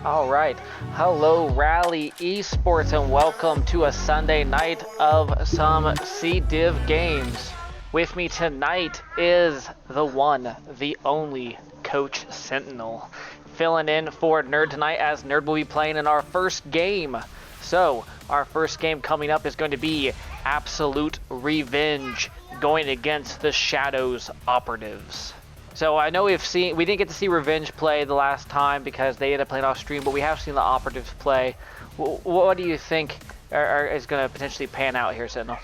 All right. Hello, Rally Esports, and welcome to a Sunday night of some C-Div games. With me tonight is the one, the only Coach Sentinel, filling in for Nerd tonight as Nerd will be playing in our first game. So, our first game coming up is going to be Absolut Revenge, going against the Shadows Operatives. So I know we didn't get to see Revenge play the last time because they ended up playing off stream, but we have seen the Operatives play. What do you think is going to potentially pan out here, Sentinel?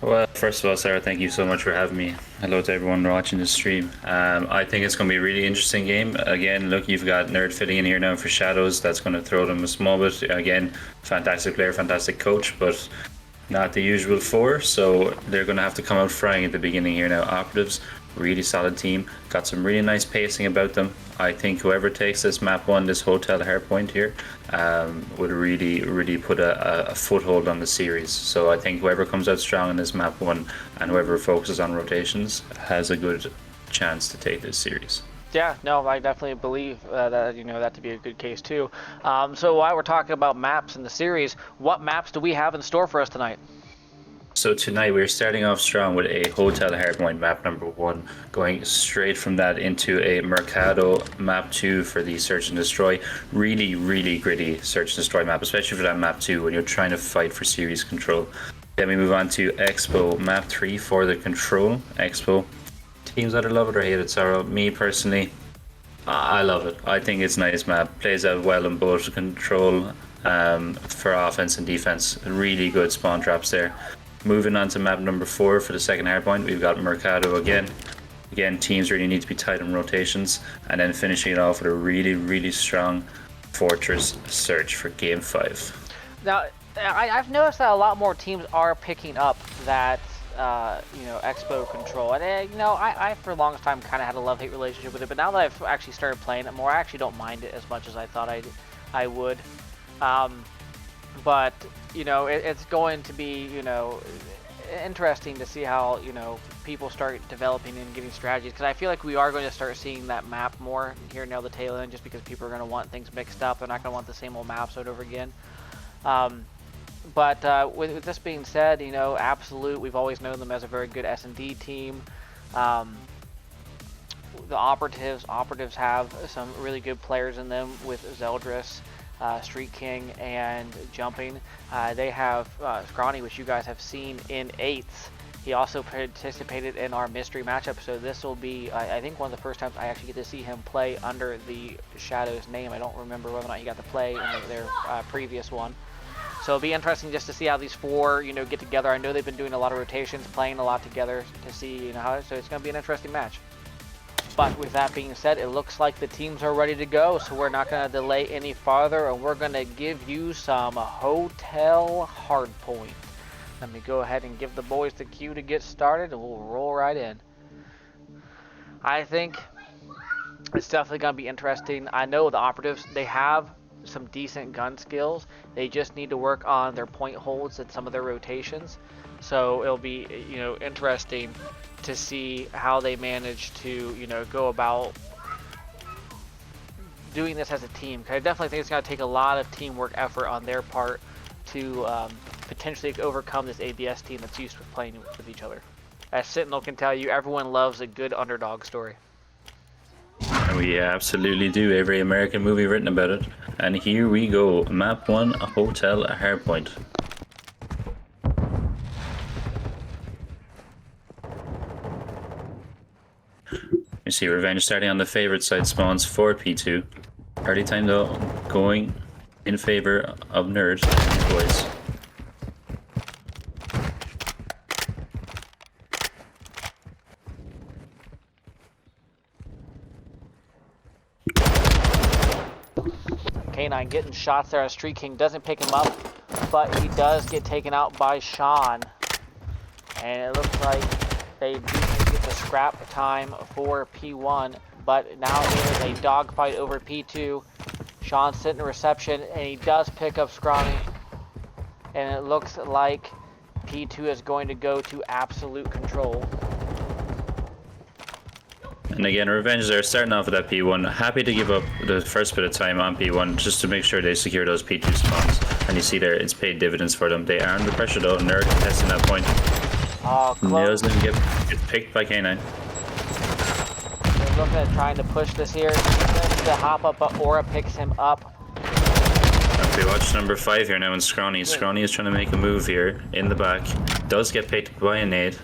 Well, first of all, Sarah, thank you so much for having me. Hello to everyone watching the stream. I think it's going to be a really interesting game. Again, look, you've got Nerd fitting in here now for Shadows. That's going to throw them a small bit. Again, fantastic player, fantastic coach, but not the usual four. So they're going to have to come out frying at the beginning here now. Operatives, really solid team. Got some really nice pacing about them. I think whoever takes this map one, this hotel Hardpoint here, would really put a foothold on the series. So I think whoever comes out strong in this map one and whoever focuses on rotations has a good chance to take this series. Yeah, no, I definitely believe that to be a good case too. So while we're talking about maps in the series, what maps do we have in store for us tonight? So tonight we're starting off strong with a Hotel Hardpoint map number 1, going straight from that into a Mercado map 2 for the Search and Destroy. Really gritty Search and Destroy map, especially for that map 2 when you're trying to fight for series control. Then we move on to Expo map 3 for the Control. Expo, teams either love it or hate it, Sorrow. Me personally, I love it. I think it's a nice map, plays out well in both Control for offense and defense. Really good spawn traps there. Moving on to map number 4 for the second hardpoint, we've got Mercado again. Again, teams really need to be tight on rotations, and then finishing it off with a really strong Fortress Search for game 5. Now, I've noticed that a lot more teams are picking up that Expo Control, and I for the longest time kind of had a love-hate relationship with it, but now that I've actually started playing it more, I actually don't mind it as much as I thought I would. But it's going to be interesting to see how people start developing and getting strategies, because I feel like we are going to start seeing that map more here now the tail end, just because people are going to want things mixed up. They're not going to want the same old maps over again. But with this being said, Absolut, we've always known them as a very good S&D team. The Operatives have some really good players in them with Zeldris, Street King, and Jumping. They have Scrawny, which you guys have seen in 8th. He also participated in our mystery matchup, so this will be, I think, one of the first times I actually get to see him play under the Shadows name. I don't remember whether or not he got to play in their previous one. So it'll be interesting just to see how these four, get together. I know they've been doing a lot of rotations, playing a lot together to see, how. So it's going to be an interesting match. But with that being said, it looks like the teams are ready to go, so we're not going to delay any farther, and we're going to give you some Hotel Hardpoint. Let me go ahead and give the boys the cue to get started, and we'll roll right in. I think it's definitely going to be interesting. I know the Operatives, they have some decent gun skills. They just need to work on their point holds and some of their rotations. So it'll be, interesting to see how they manage to, go about doing this as a team. Because I definitely think it's going to take a lot of teamwork effort on their part to potentially overcome this ABS team that's used to playing with each other. As Sentinel can tell you, everyone loves a good underdog story. We absolutely do. Every American movie written about it. And here we go. Map 1, Hotel Hardpoint. You see Revenge starting on the favorite side, spawns for P2. Early time though, going in favor of Nerd, boys. K9 getting shots there as Street King doesn't pick him up, but he does get taken out by Sean. And it looks like they do get the scrap time for P1, but now there is a dogfight over P2. Sean's sitting in reception, and he does pick up Scrawny. And it looks like P2 is going to go to Absolute Control. And again, Revenge, they're starting off with that P1. Happy to give up the first bit of time on P1 just to make sure they secure those P2 spawns. And you see there, it's paid dividends for them. They are under pressure though. Nerd testing that point. Oh, close. Nails didn't get picked by K9. They're looking at trying to push this here. The hop up, but Aura picks him up. We watch number 5 here now in Scrawny. Scrawny is trying to make a move here in the back. Does get picked by a nade.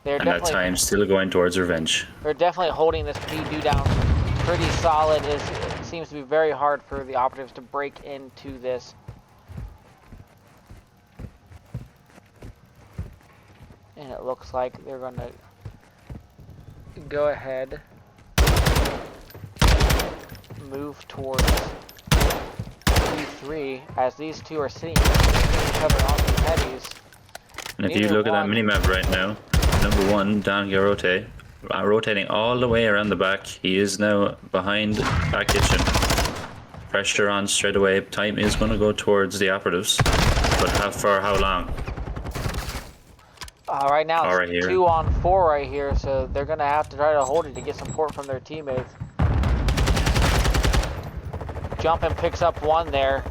And that time still going towards Revenge. They're definitely holding this P2 down pretty solid. It seems to be very hard for the Operatives to break into this. And it looks like they're going to go ahead, move towards P3 as these two are sitting each other on these heavies. And if you look at that minimap right now, number 1, Dan Garote, rotating all the way around the back. He is now behind back kitchen. Pressure on straight away. Time is going to go towards the Operatives. But for how long? Right now it's 2 on 4 right here, so they're going to have to try to hold it to get support from their teammates. Jumping picks up 1 there.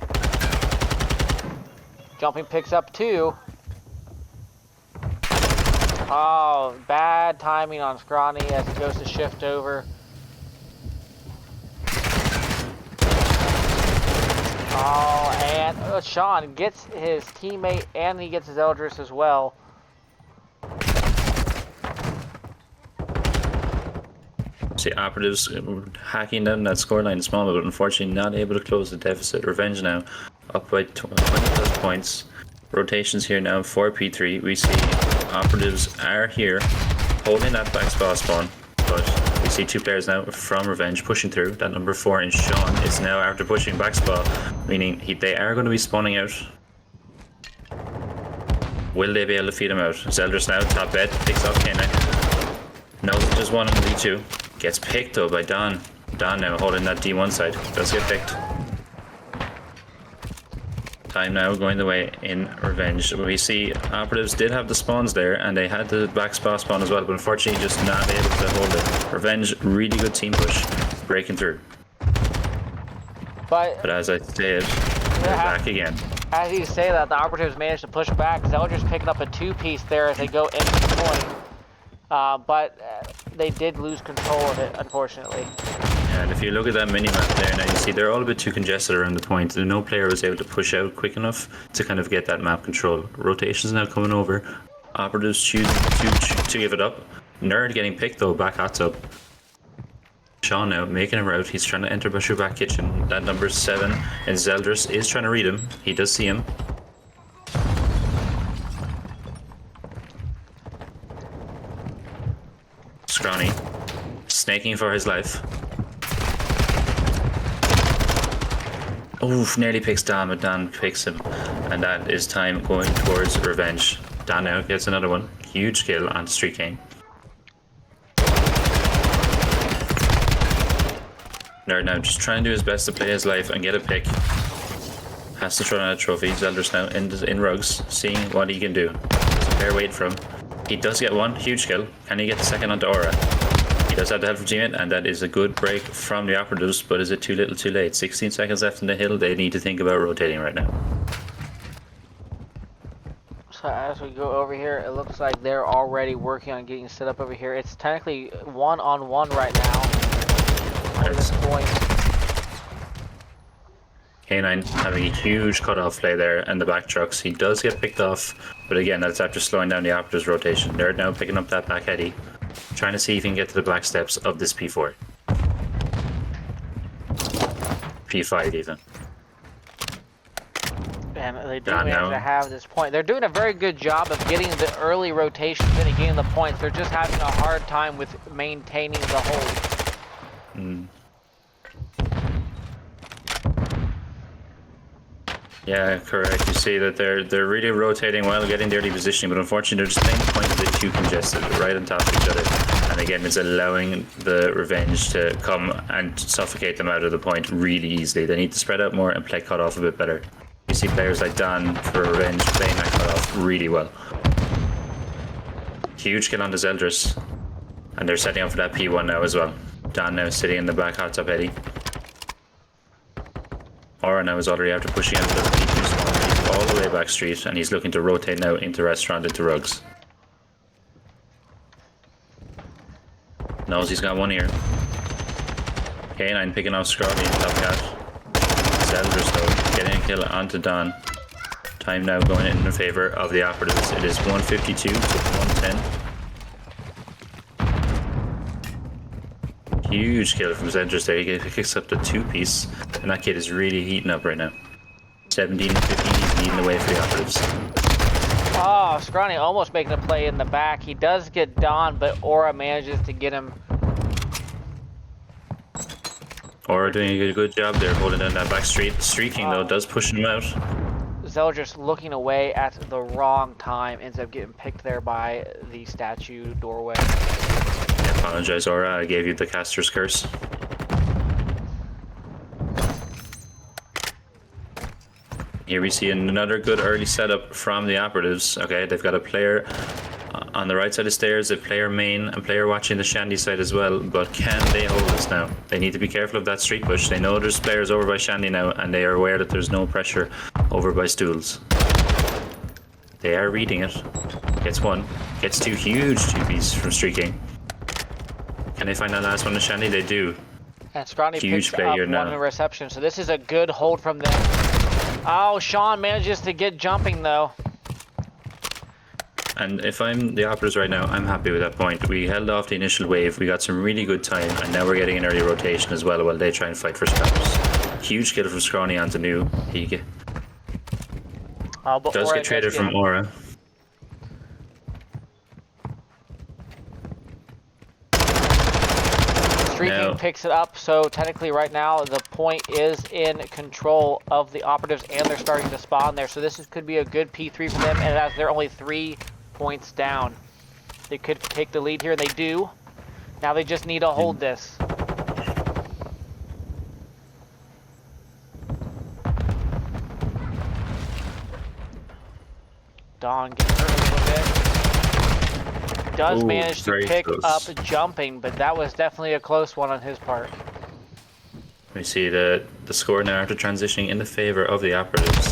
Jumping picks up 2. Oh, bad timing on Scrawny as he goes to shift over. Oh, and Sean gets his teammate and he gets his Eldris as well. See, Operatives hacking down that scoreline small, but unfortunately not able to close the deficit. Revenge now up by 20 plus points. Rotations here now for P3. We see Operatives are here holding that back spawn, but we see 2 players now from Revenge pushing through. That number 4 in Sean is now after pushing back spa, meaning they are going to be spawning out. Will they be able to feed him out? Zeldris now, top bed, picks off K9. Knows it just one on D2. Gets picked though by Don. Don now holding that D1 side. Does get picked. Time now going the way in Revenge. We see Operatives did have the spawns there and they had the back spawn as well, but unfortunately just not able to hold it. Revenge, really good team push, breaking through. But as I said, they're back again. As you say that, the Operatives managed to push back. Zeldris picking up a 2-piece there as they go into the point. But they did lose control of it, unfortunately. And if you look at that mini-map there, now you see they're all a bit too congested around the point. No player was able to push out quick enough to kind of get that map control. Rotations now coming over. Operatives choose to give it up. Nerd getting picked though, back hot up. Sean now making a route. He's trying to enter through back kitchen. That number 7 and Zeldris is trying to read him. He does see him. Scrawny snaking for his life. Oof, nearly picks Dan, but Dan picks him. And that is time going towards Revenge. Dan now gets another one. Huge kill on Street King. Nerd now just trying to do his best to play his life and get a pick. Has to throw down a trophy. Zeldris now in rugs, seeing what he can do. There's a fair wait from him. He does get one, huge kill. Can he get the second onto Aura? He does have the help from teammate, and that is a good break from the Operatives, but is it too little too late? 16 seconds left in the hill, they need to think about rotating right now. So as we go over here, it looks like they're already working on getting set up over here. It's technically 1-on-1 right now. At this point. K9 having a huge cutoff play there and the back trucks. He does get picked off, but again, that's after slowing down the Operatives rotation. Nerd now picking up that back heady, trying to see if he can get to the black steps of this P4. P5 even. And they do manage to have this point. They're doing a very good job of getting the early rotations in and getting the points. They're just having a hard time with maintaining the hold. Yeah, correct. You see that they're really rotating well, getting the early positioning, but unfortunately they're just playing the point a bit too congested, right on top of each other. And again, it's allowing the Revenge to come and suffocate them out of the point really easily. They need to spread out more and play cutoff a bit better. You see players like Dan for Revenge playing that cutoff really well. Huge kill on the Zeldris. And they're setting up for that P1 now as well. Don now sitting in the back hot top Eddie. Aura now is already after pushing out the P2 small all the way back street, and he's looking to rotate now into restaurant, into rugs. Knows he's got one here. K9 picking off Scrawny in top cat. Zeldris though, getting a kill onto Don. Time now going in favor of the Operatives. It is 152 to 110. Huge kill from Zeldris there. He kicks up the 2-piece, and that kid is really heating up right now. 17 to 15, he's leading the way for the Operatives. Oh, Scrawny almost making a play in the back. He does get Don, but Aura manages to get him. Aura doing a good job there, holding down that back street. Streaking though does push him out. Zeldris looking away at the wrong time, ends up getting picked there by the statue doorway. I apologize, Aura. I gave you the caster's curse. Here we see another good early setup from the Operatives. Okay, they've got a player on the right side of the stairs, a player main, and player watching the Shandy side as well. But can they hold this now? They need to be careful of that street push. They know there's players over by Shandy now, and they are aware that there's no pressure over by Stools. They are reading it. Gets one. Gets two. Huge 2-piece from streaking. Can they find that last one in Shandy? They do. And Scrawny Huge picks play up here one now. in reception, so this is a good hold from them. Oh, Sean manages to get jumping though. And if I'm the Operatives right now, I'm happy with that point. We held off the initial wave, we got some really good time, and now we're getting an early rotation as well while they try and fight for scraps. Huge kill from Scrawny onto New. He does get traded from Aura. Streaking picks it up, so technically right now the point is in control of the Operatives, and they're starting to spawn there. So this could be a good P3 for them, and as they're only 3 points down, they could take the lead here, and they do. Now they just need to hold this. Don gets hurt a little bit. Does manage to pick up jumping, but that was definitely a close one on his part. We see the score now after transitioning in the favor of the Operatives.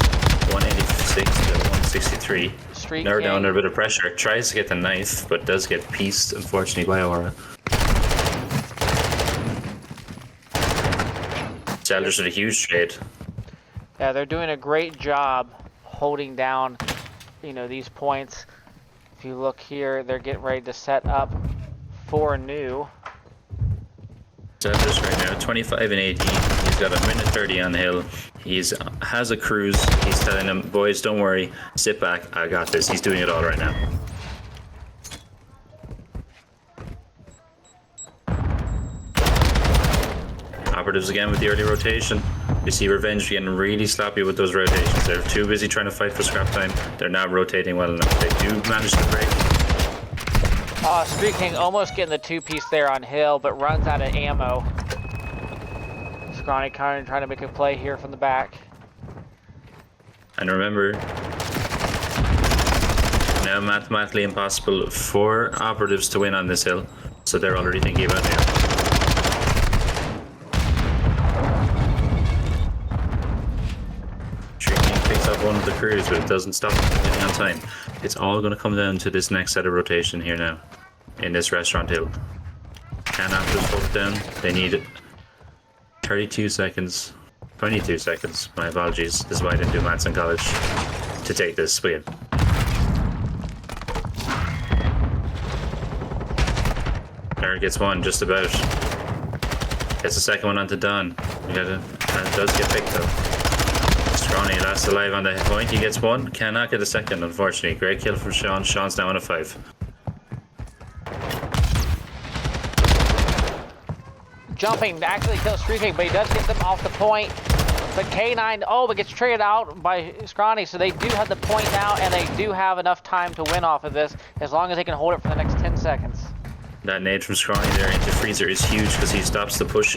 186 to 163. Now down under a bit of pressure. Tries to get the knife, but does get pieced, unfortunately, by Aura. Zeldris with a huge trade. Yeah, they're doing a great job holding down, these points. If you look here, they're getting ready to set up for New. Zeldris right now, 25 and 18. He's got a minute 30 on the hill. Has a cruise. He's telling them, boys, don't worry, sit back, I got this. He's doing it all right now. Operatives again with the early rotation. You see Revenge getting really sloppy with those rotations. They're too busy trying to fight for scrap time. They're not rotating well enough. They do manage to break. Streaking almost getting the 2-piece there on Hill, but runs out of ammo. Scrawny kind of trying to make a play here from the back. And remember, now mathematically impossible for Operatives to win on this hill. So they're already thinking about it. One of the crews, but it doesn't stop them getting on time. It's all going to come down to this next set of rotation here now, in this restaurant hill. Can Operatives hold it down? They need 32 seconds, 22 seconds, my apologies, this is why I didn't do maths in college, to take this win. There gets one, just about. Gets the second one onto Don. That does get picked up. Scrawny last alive on the point. He gets one. Cannot get a second, unfortunately. Great kill from Sean. Sean's now on a 5. Jumping actually kills Streaking, but he does get them off the point. But K9, but gets traded out by Scrawny, so they do have the point now, and they do have enough time to win off of this, as long as they can hold it for the next 10 seconds. That nade from Scrawny there into Freezer is huge because he stops the push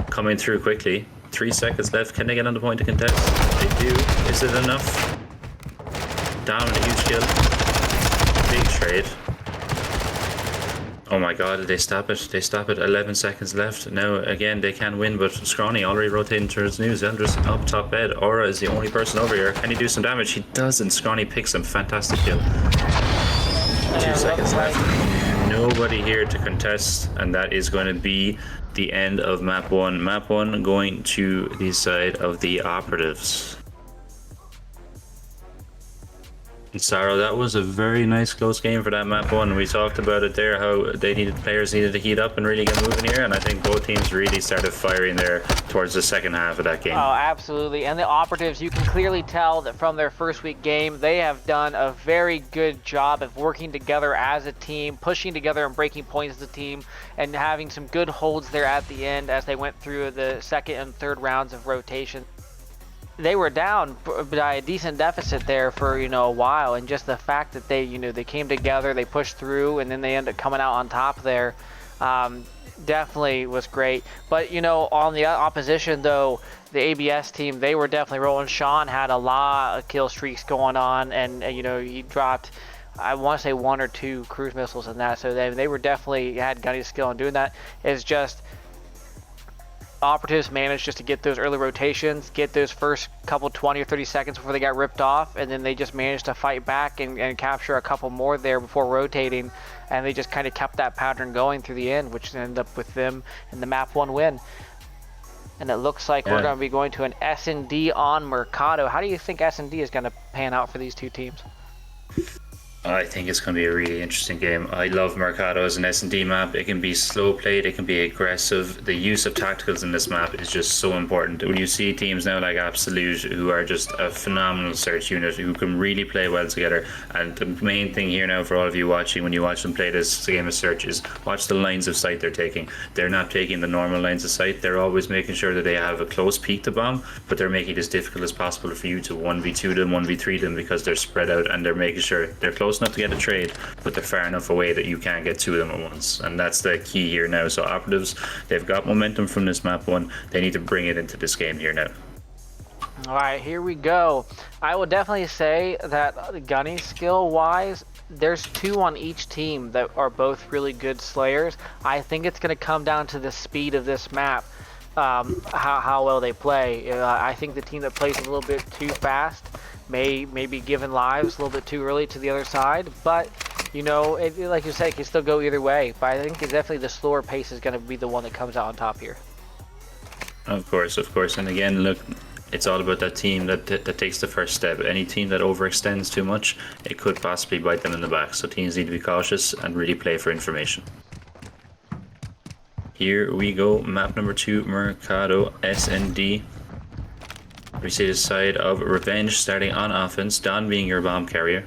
coming through quickly. 3 seconds left. Can they get on the point to contest? They do. Is it enough? Down with a huge kill. Big trade. Oh my god, they stop it. They stop it. 11 seconds left. Now, again, they can win, but Scrawny already rotating towards news. Eldris up top bed. Aura is the only person over here. Can he do some damage? He doesn't. Scrawny picks him. Fantastic kill. 2 seconds left. Nobody here to contest, and that is going to be the end of map 1. Map 1 going to the side of the Operatives. Sorrow, that was a very nice close game for that map 1. We talked about it there, how players needed to heat up and really get moving here, and I think both teams really started firing there towards the second half of that game. Oh, absolutely. And the Operatives, you can clearly tell that from their first week game, they have done a very good job of working together as a team, pushing together and breaking points as a team, and having some good holds there at the end as they went through the second and third rounds of rotation. They were down by a decent deficit there for, a while, and just the fact that they, they came together, they pushed through, and then they ended up coming out on top there, definitely was great. But, on the opposition, though, the ABS team, they were definitely rolling. Sean had a lot of kill streaks going on, and he dropped, I want to say 1 or 2 cruise missiles in that, so they were definitely had gunny skill in doing that. It's just Operatives managed just to get those early rotations, get those first couple 20 or 30 seconds before they got ripped off, and then they just managed to fight back and capture a couple more there before rotating, and they just kind of kept that pattern going through the end, which ended up with them in the map 1 win. And it looks like we're going to be going to an S&D on Mercado. How do you think S&D is going to pan out for these two teams? I think it's going to be a really interesting game. I love Mercado as an S&D map. It can be slow played, it can be aggressive. The use of tacticals in this map is just so important. When you see teams now like Absolut, who are just a phenomenal search unit, who can really play well together. And the main thing here now for all of you watching, when you watch them play this game of search, is watch the lines of sight they're taking. They're not taking the normal lines of sight. They're always making sure that they have a close peek to bomb, but they're making it as difficult as possible for you to 1v2 them, 1v3 them, because they're spread out and they're making sure they're close enough to get a trade, but they're far enough away that you can't get 2 of them at once, and that's the key here now. So Operatives, they've got momentum from this map 1. They need to bring it into this game here now. All right, here we go. I will definitely say that gunny skill wise, there's 2 on each team that are both really good slayers. I think it's going to come down to the speed of this map, how well they play. I think the team that plays a little bit too fast may be given lives a little bit too early to the other side, but like you said, it can still go either way. But I think it's definitely the slower pace is going to be the one that comes out on top here. Of course, and again, look, it's all about that team that takes the first step. Any team that overextends too much, it could possibly bite them in the back. So teams need to be cautious and really play for information. Here we go, map number 2, Mercado, S&D. We see the side of Revenge starting on offense, Don being your bomb carrier.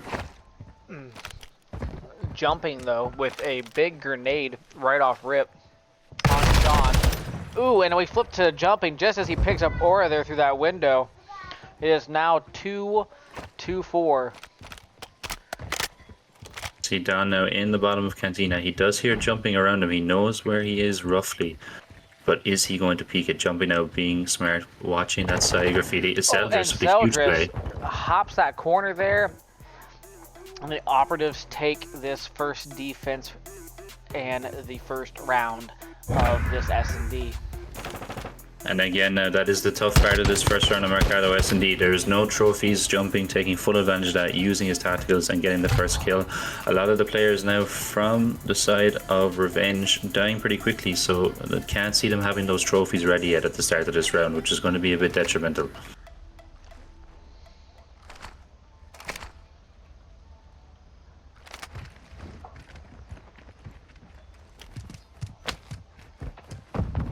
Jumping though with a big grenade right off rip on Sean. Ooh, and we flip to jumping just as he picks up Aura there through that window. It is now 2-4. See Don now in the bottom of Cantina. He does hear jumping around him. He knows where he is roughly. But is he going to peek at jumping out, being smart, watching that side graffiti? It's Zeldris with a huge play. Hops that corner there. And the Operatives take this first defense and the first round of this S&D. And again, that is the tough part of this first round of Mercado S&D. There's no trophies, jumping, taking full advantage of that, using his tacticals and getting the first kill. A lot of the players now from the side of Revenge dying pretty quickly, so I can't see them having those trophies ready yet at the start of this round, which is going to be a bit detrimental.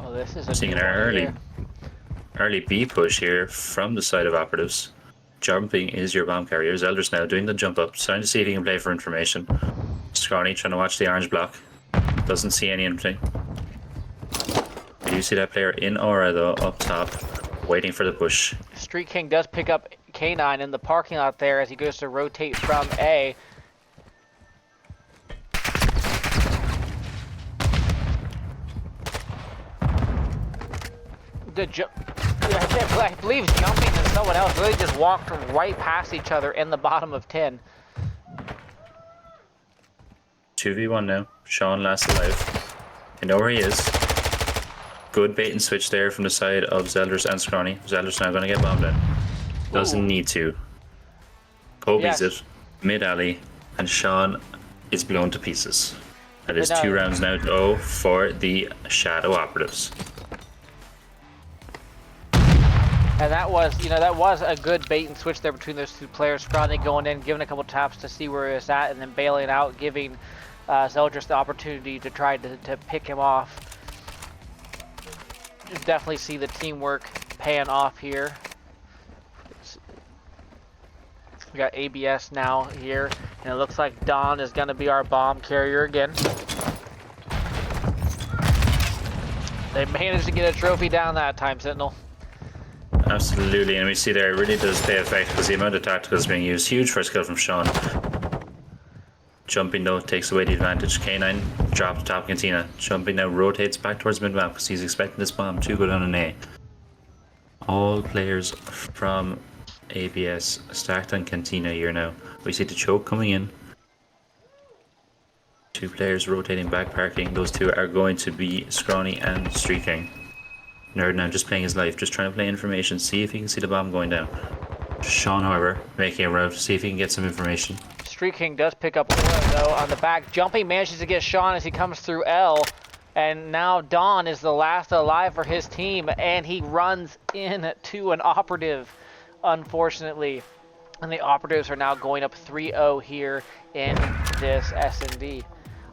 Oh, this is a seeing an early B push here from the side of Operatives. Jumping is your bomb carrier. Zeldris now doing the jump up, trying to see if he can play for information. Scrawny trying to watch the orange block. Doesn't see any anything. You do see that player in Aura though, up top, waiting for the push. Street King does pick up K9 in the parking lot there as he goes to rotate from A. I believe jumping and someone else really just walked right past each other in the bottom of 10. 2v1 now. Sean last alive. You know where he is. Good bait and switch there from the side of Zeldris and Scrawny. Zeldris now going to get bombed in. Doesn't need to. Kobe's it. Mid alley. And Sean is blown to pieces. That is 2 rounds now to go for the Shadow Operatives. And that was, that was a good bait and switch there between those two players. Scrawny going in, giving a couple taps to see where it's at, and then bailing out, giving Zeldris the opportunity to try to pick him off. You definitely see the teamwork paying off here. We got ABS now here, and it looks like Don is going to be our bomb carrier again. They managed to get a trophy down that time, Sentinel. Absolutely, and we see there it really does pay effect because the amount of tacticals being used. Huge first kill from Sean. Jumping though takes away the advantage. K9 drops top cantina. Jumping now rotates back towards mid map because he's expecting this bomb to go down an A. All players from ABS stacked on cantina here now. We see the choke coming in. 2 players rotating back parking. Those 2 are going to be Scrawny and Streaking. Nerd now just playing his life, just trying to play information, see if he can see the bomb going down. Sean, however, making a route to see if he can get some information. Street King does pick up Aura though on the back. Jumping manages to get Sean as he comes through L. And now Don is the last alive for his team, and he runs into an Operative, unfortunately. And the Operatives are now going up 3-0 here in this S&D.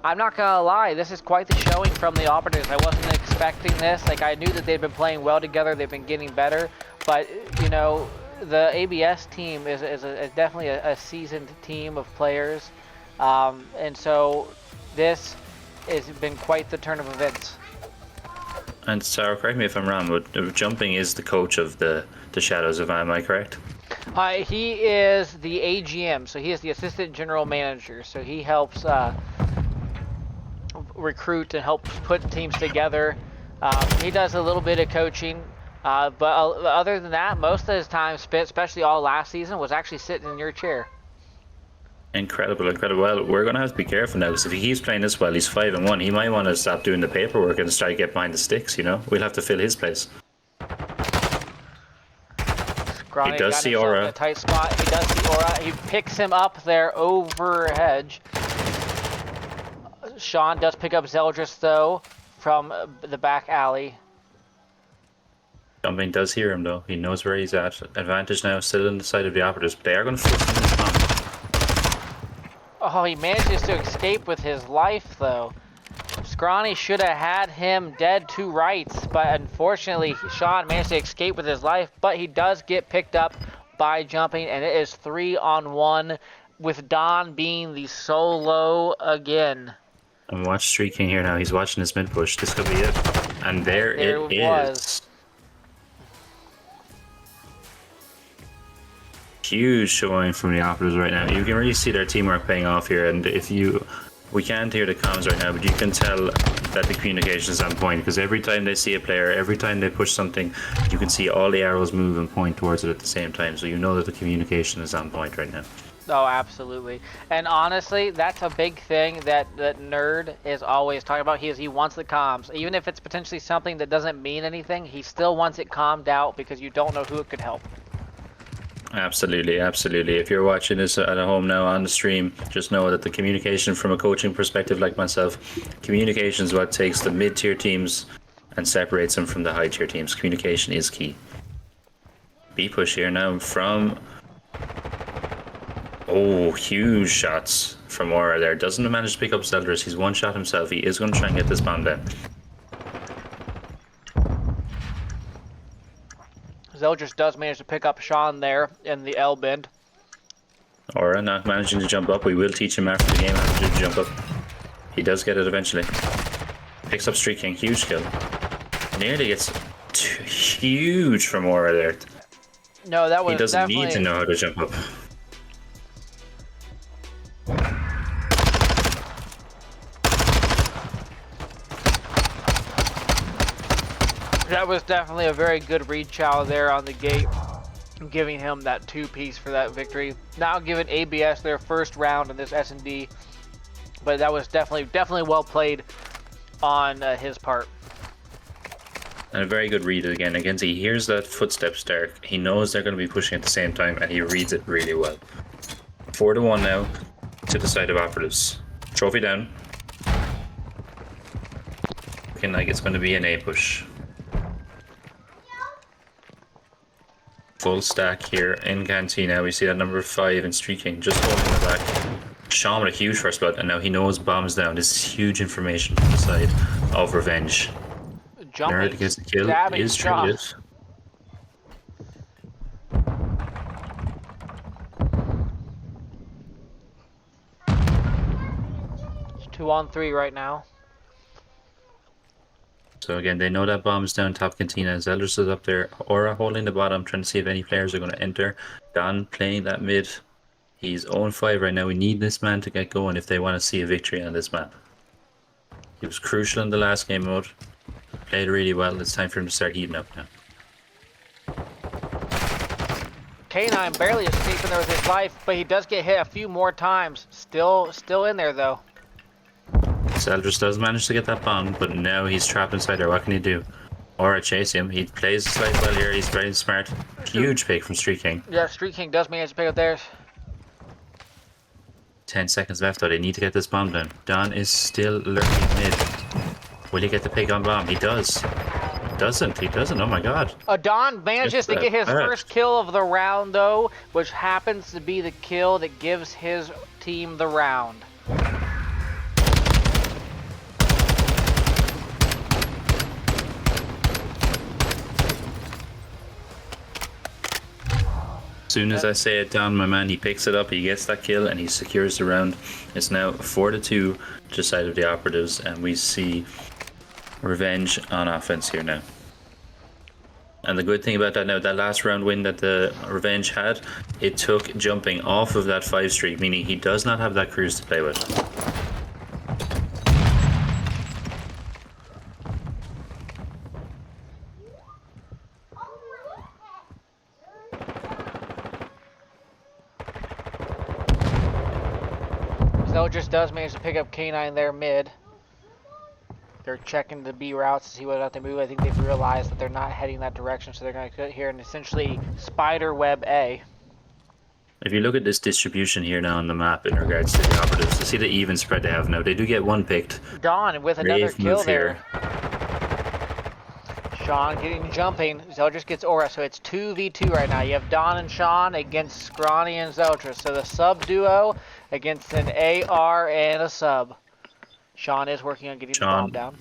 I'm not gonna lie, this is quite the showing from the Operatives. I wasn't expecting this. Like, I knew that they've been playing well together, they've been getting better, but the ABS team is definitely a seasoned team of players, and so this has been quite the turn of events. And Sarah, correct me if I'm wrong, but Jumping is the coach of the Shadows, am I correct? He is the AGM, so he is the assistant general manager, so he helps recruit and help put teams together. He does a little bit of coaching, but other than that, most of his time spent, especially all last season, was actually sitting in your chair. Incredible, incredible. Well, we're going to have to be careful now, because if he keeps playing this well, he's 5-1. He might want to stop doing the paperwork and start to get behind the sticks, We'll have to fill his place. He does see Aura. In a tight spot. He does see Aura. He picks him up there over hedge. Sean does pick up Zeldris though from the back alley. Jumping does hear him though. He knows where he's at. Advantage now still on the side of the Operatives, but they are going to force him this bomb. Oh, he manages to escape with his life though. Scrawny should have had him dead to rights, but unfortunately Sean managed to escape with his life, but he does get picked up by Jumping, and it is 3-on-1 with Don being the solo again. And watch Street King here now. He's watching his mid push. This could be it. And there it is. Huge showing from the Operatives right now. You can really see their teamwork paying off here. And we can't hear the comms right now, but you can tell that the communication is on point, because every time they see a player, every time they push something, you can see all the arrows move and point towards it at the same time. So you know that the communication is on point right now. Oh, absolutely. And honestly, that's a big thing that Nerd is always talking about. He wants the comms. Even if it's potentially something that doesn't mean anything, he still wants it calmed out because you don't know who it could help. Absolutely, absolutely. If you're watching this at home now on the stream, just know that the communication from a coaching perspective like myself, communication is what takes the mid-tier teams and separates them from the high-tier teams. Communication is key. B-push here now from... Oh, huge shots from Aura there. Doesn't manage to pick up Zeldris. He's one shot himself. He is going to try and get this bomb down. Zeldris does manage to pick up Sean there in the L bend. Aura not managing to jump up. We will teach him after the game how to jump up. He does get it eventually. Picks up Street King. Huge kill. Nearly gets huge from Aura there. No, that was He doesn't need to know how to jump up. That was definitely a very good read chow there on the gate, giving him that 2-piece for that victory. Now giving ABS their first round in this S&D but that was definitely well played on his part. And a very good read again. Again, he hears that footsteps start. He knows they're going to be pushing at the same time, and he reads it really well. 4-1 now to the side of Operatives. Trophy down. Looking like it's going to be an A push. Full stack here in Cantina. We see that number 5 in streaking, just holding the back. Sean with a huge first blood, and now he knows bombs down. This is huge information from the side of Revenge. Nerd gets the kill, is treated. It's 2-on-3 right now. So again, they know that bomb's down top Cantina. Zeldris is up there. Aura holding the bottom, trying to see if any players are going to enter. Don playing that mid. He's 0-5 right now. We need this man to get going if they want to see a victory on this map. He was crucial in the last game mode. Played really well. It's time for him to start heating up now. K9 barely escaping there with his life, but he does get hit a few more times. Still in there though. Zeldris does manage to get that bomb, but now he's trapped inside there. What can he do? Aura chase him. He plays the side well here. He's very smart. Huge pick from Street King. Yeah, Street King does manage to pick up theirs. 10 seconds left though. They need to get this bomb down. Don is still lurking mid. Will he get the pick on bomb? He does. Doesn't. He doesn't. Oh my god. Don manages to get his first kill of the round though, which happens to be the kill that gives his team the round. As soon as I say it down, my man, he picks it up, he gets that kill, and he secures the round. It's now 4-2 to the side of the Operatives, and we see Revenge on offense here now. And the good thing about that now, that last round win that the Revenge had, it took jumping off of that 5 streak, meaning he does not have that cruise to play with. Just does manage to pick up K9 there mid. They're checking the B routes to see whether or not they move. I think they've realized that they're not heading that direction, so they're going to sit here and essentially spider web A. If you look at this distribution here now on the map in regards to the Operatives, to see the even spread they have now, they do get one picked. Don with another kill there. Sean getting jumping. Zeldris gets Aura, so it's 2v2 right now. You have Don and Sean against Scrawny and Zeldris. So the sub duo against an AR and a sub. Sean is working on getting the bomb down.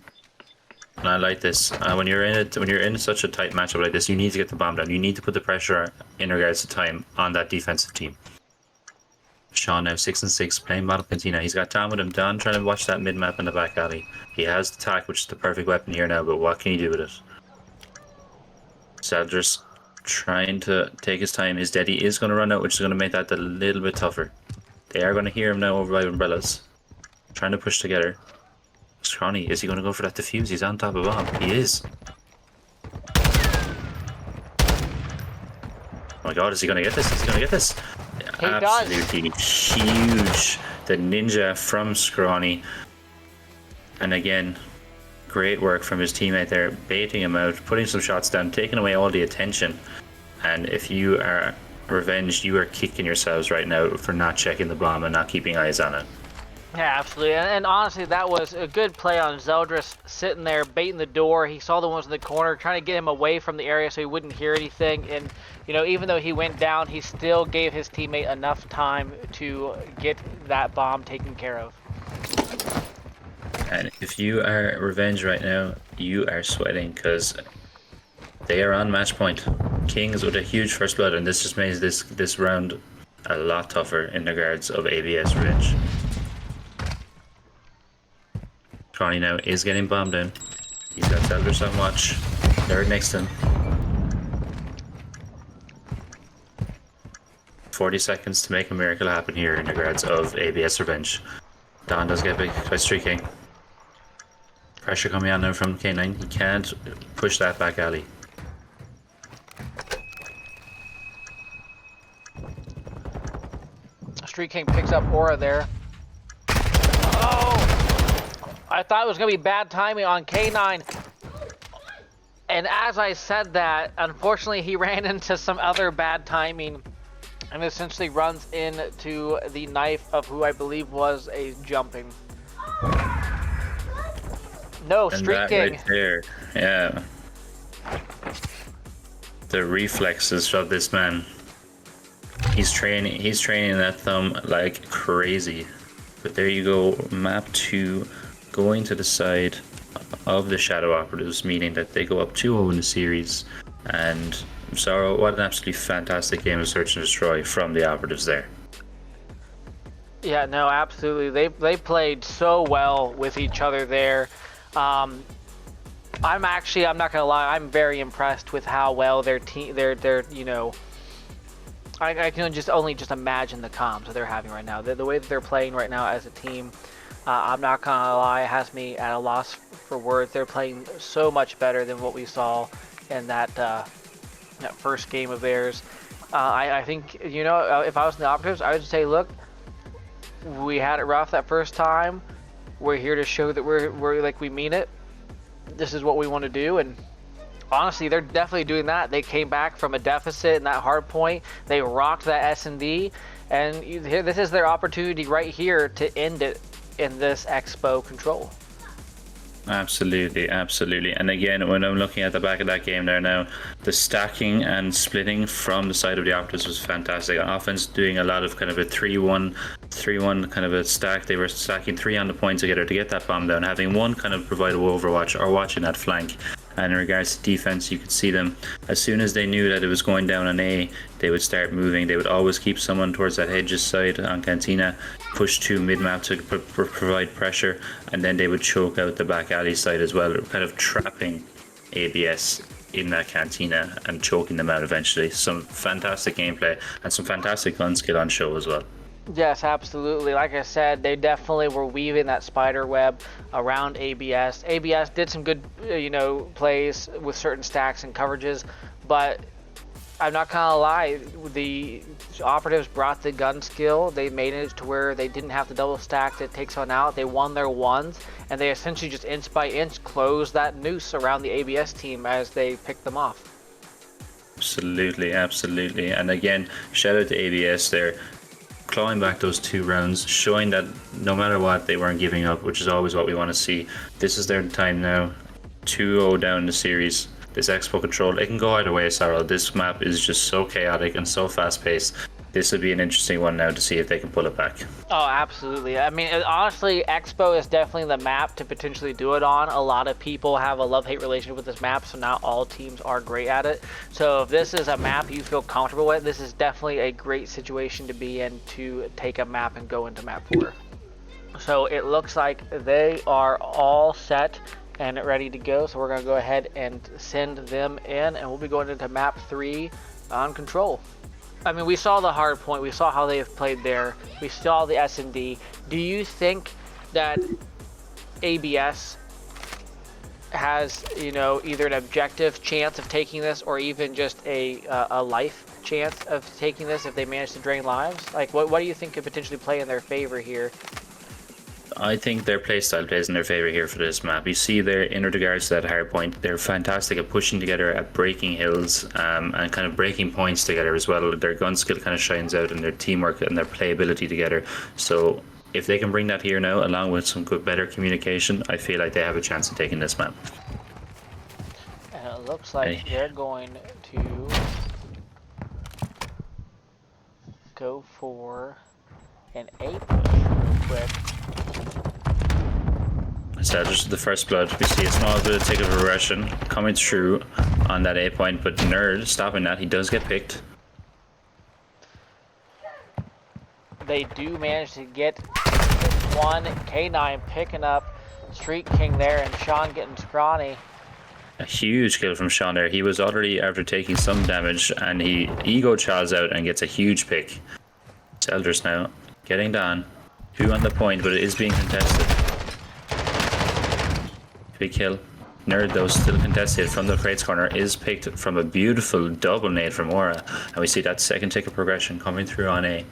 And I like this. When you're in such a tight matchup like this, you need to get the bomb down. You need to put the pressure in regards to time on that defensive team. Sean now 6-6, playing bottom Cantina. He's got Don with him. Don trying to watch that mid map in the back alley. He has the tack, which is the perfect weapon here now, but what can he do with it? Zeldris trying to take his time. His Daddy is going to run out, which is going to make that a little bit tougher. They are going to hear him now over by umbrellas. Trying to push together. Scrawny, is he going to go for that defuse? He's on top of bomb. He is. Oh my god, is he going to get this? Is he going to get this? He Absolutely does. Huge. The ninja from Scrawny. And again, great work from his teammate there, baiting him out, putting some shots down, taking away all the attention. And if you are Revenge, you are kicking yourselves right now for not checking the bomb and not keeping eyes on it. Yeah, absolutely. And honestly, that was a good play on Zeldris, sitting there baiting the door. He saw the ones in the corner, trying to get him away from the area so he wouldn't hear anything. And, you know, even though he went down, he still gave his teammate enough time to get that bomb taken care of. And if you are Revenge right now, you are sweating because they are on match point. Kings with a huge first blood, and this just makes this round a lot tougher in regards of ABS Revenge. Connie now is getting bombed in. He's got Zeldris on watch. They're next to him. 40 seconds to make a miracle happen here in regards of ABS Revenge. Don does get big by Street King. Pressure coming on now from K9. He can't push that back alley. Street King picks up Aura there. I thought it was going to be bad timing on K9. And as I said that, unfortunately he ran into some other bad timing and essentially runs into the knife of who I believe was a jumping. No, Street King. Right there, yeah. The reflexes of this man. He's training that thumb like crazy. But there you go, map 2 going to the side of the Shadow Operatives, meaning that they go up 2-0 in the series. And Sorrow, what an absolutely fantastic game of Search and Destroy from the Operatives there. Yeah, no, absolutely. They played so well with each other there. I'm not gonna lie, I'm very impressed with how well their team, you know, I can only just imagine the comms that they're having right now. The way that they're playing right now as a team, I'm not gonna lie, it has me at a loss for words. They're playing so much better than what we saw in that first game of theirs. I think, you know, if I was in the Operatives, I would say, look, we had it rough that first time. We're here to show that we're like, we mean it. This is what we want to do. And honestly, they're definitely doing that. They came back from a deficit in that hard point. They rocked that S&D, and this is their opportunity right here to end it in this Expo control. Absolutely, absolutely. And again, when I'm looking at the back of that game there now, the stacking and splitting from the side of the Operatives was fantastic. Offense doing a lot of kind of a 3-1 kind of a stack. They were stacking 3 on the point together to get that bomb down, having one kind of provide overwatch or watching that flank. And in regards to defense, you could see them, as soon as they knew that it was going down on A, they would start moving. They would always keep someone towards that hedges side on Cantina, push to mid-map to provide pressure, and then they would choke out the back alley side as well, kind of trapping ABS in that Cantina and choking them out eventually. Some fantastic gameplay and some fantastic gun skill on show as well. Yes, absolutely. Like I said, they definitely were weaving that spider web around ABS. ABS did some good, you know, plays with certain stacks and coverages, but I'm not gonna lie, the Operatives brought the gun skill. They made it to where they didn't have to double stack to take someone out. They won their ones, and they essentially just inch by inch closed that noose around the ABS team as they picked them off. Absolutely, absolutely. And again, shout out to ABS there, clawing back those 2 rounds, showing that no matter what, they weren't giving up, which is always what we want to see. This is their time now. 2-0 down in the series. This Expo control, it can go either way, Sarah. This map is just so chaotic and so fast-paced. This would be an interesting one now to see if they can pull it back. Oh, absolutely. I mean, honestly, Expo is definitely the map to potentially do it on. A lot of people have a love-hate relationship with this map, so not all teams are great at it. So if this is a map you feel comfortable with, this is definitely a great situation to be in to take a map and go into map 4. So it looks like they are all set and ready to go. So we're going to go ahead and send them in, and we'll be going into map 3 on control. I mean, we saw the hard point. We saw how they have played there. We saw the S&D. Do you think that ABS has, you know, either an objective chance of taking this or even just a life chance of taking this if they manage to drain lives? Like, what do you think could potentially play in their favor here? I think their playstyle plays in their favor here for this map. You see there in regards to that hard point, they're fantastic at pushing together, at breaking hills, and kind of breaking points together as well. Their gun skill kind of shines out in their teamwork and their playability together. So if they can bring that here now, along with some good, better communication, I feel like they have a chance of taking this map. And it looks like they're going to go for an A push real quick. So just the first blood, we see a small bit of tick of aggression coming through on that A point, but Nerd stopping that. He does get picked. They do manage to get one. K9 picking up Street King there, and Sean getting scrawny. A huge kill from Sean there. He was already after taking some damage, and he ego charles out and gets a huge pick. Elders now getting down. 2 on the point, but it is being contested. Big kill. Nerd though still contested from the crates corner, is picked from a beautiful double nade from Aura, and we see that second tick of progression coming through on A.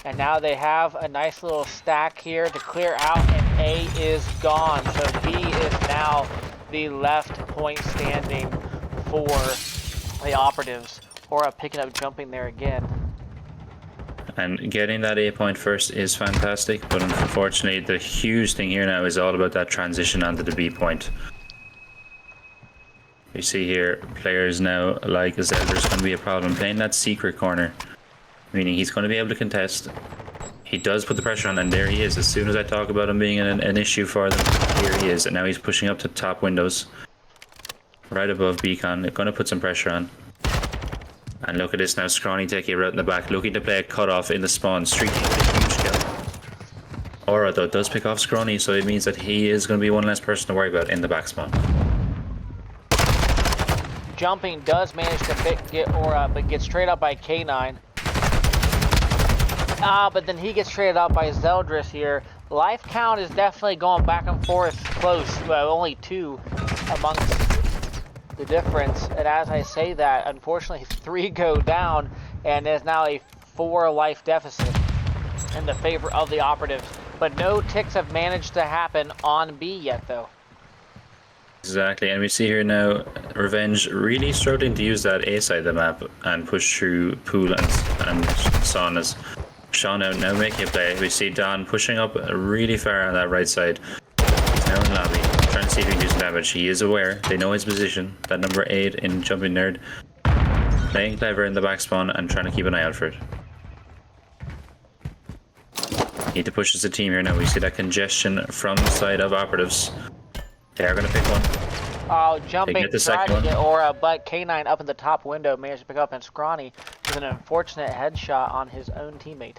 And now they have a nice little stack here to clear out, and A is gone. So B is now the left point standing for the Operatives. Aura picking up jumping there again. And getting that A point first is fantastic, but unfortunately the huge thing here now is all about that transition onto the B point. You see here, players now like Zelder's going to be a problem playing that secret corner, meaning he's going to be able to contest. He does put the pressure on, and there he is. As soon as I talk about him being an issue for them, here he is. And now he's pushing up to top windows, right above Beacon. They're going to put some pressure on. And look at this now, Scrawny taking it right in the back, looking to play a cutoff in the spawn, streaking with a huge kill. Aura though does pick off Scrawny, so it means that he is going to be one less person to worry about in the back spawn. Jumping does manage to get Aura, but gets traded up by K9. But then he gets traded up by Zeldris here. Life count is definitely going back and forth close, well, only 2 amongst the difference. And as I say that, unfortunately 3 go down, and there's now a 4 life deficit in the favor of the Operatives. But no ticks have managed to happen on B yet though. Exactly, and we see here now Revenge really struggling to use that A side of the map and push through Pool and Saunas. Sean now making a play. We see Don pushing up really far on that right side. He's now in lobby, trying to see if he can do some damage. He is aware, they know his position, that number 8 in Jumping Nerd. Playing clever in the back spawn and trying to keep an eye out for it. Need to push as a team here now. We see that congestion from the side of Operatives. They are going to pick one. Oh, Jumping get the tried second to one. get Aura, but K9 up in the top window managed to pick up, and Scrawny with an unfortunate headshot on his own teammate.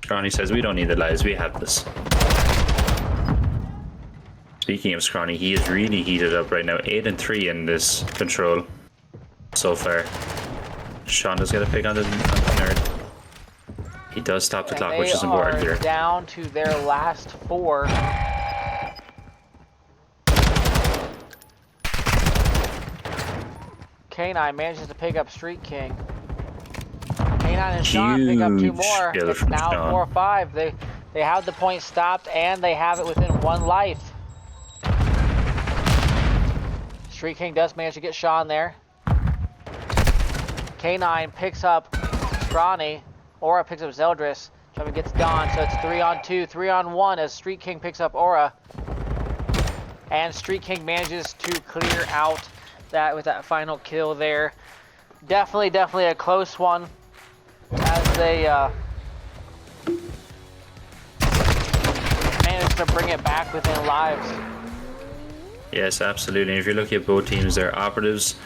Scrawny says, we don't need the lives, we have this. Speaking of Scrawny, he is really heated up right now. 8 and 3 in this control so far. Sean does get a pick on the nerd. He does stop the clock, which is important here. Down to their last 4. K9 manages to pick up Street King. K9 and Sean pick up 2 more. It's now 4-5. They have the point stopped, and they have it within 1 life. Street King does manage to get Sean there. K9 picks up Scrawny. Aura picks up Zeldris. Jumping gets Don, so it's 3-on-2, 3-on-1 as Street King picks up Aura. And Street King manages to clear out that with that final kill there. Definitely a close one as they managed to bring it back within lives. Yes, absolutely. If you're looking at both teams, their Operatives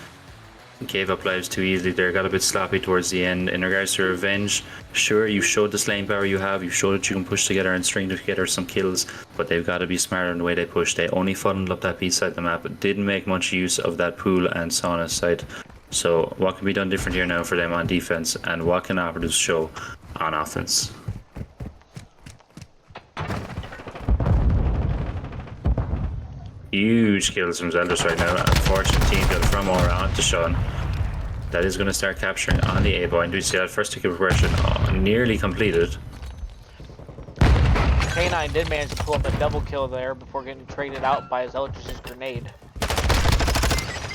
gave up lives too easily. They got a bit sloppy towards the end. In regards to Revenge, sure, you showed the slaying power you have, you showed that you can push together and string together some kills, but they've got to be smarter in the way they push. They only funneled up that B side of the map, but didn't make much use of that Pool and Sauna side. So what can be done different here now for them on defense, and what can Operatives show on offense? Huge kills from Zeldris right now. Unfortunate team kill from Aura onto Sean. That is going to start capturing on the A point. We see that first tick of progression nearly completed. K9 did manage to pull up a double kill there before getting traded out by Zeldris' grenade.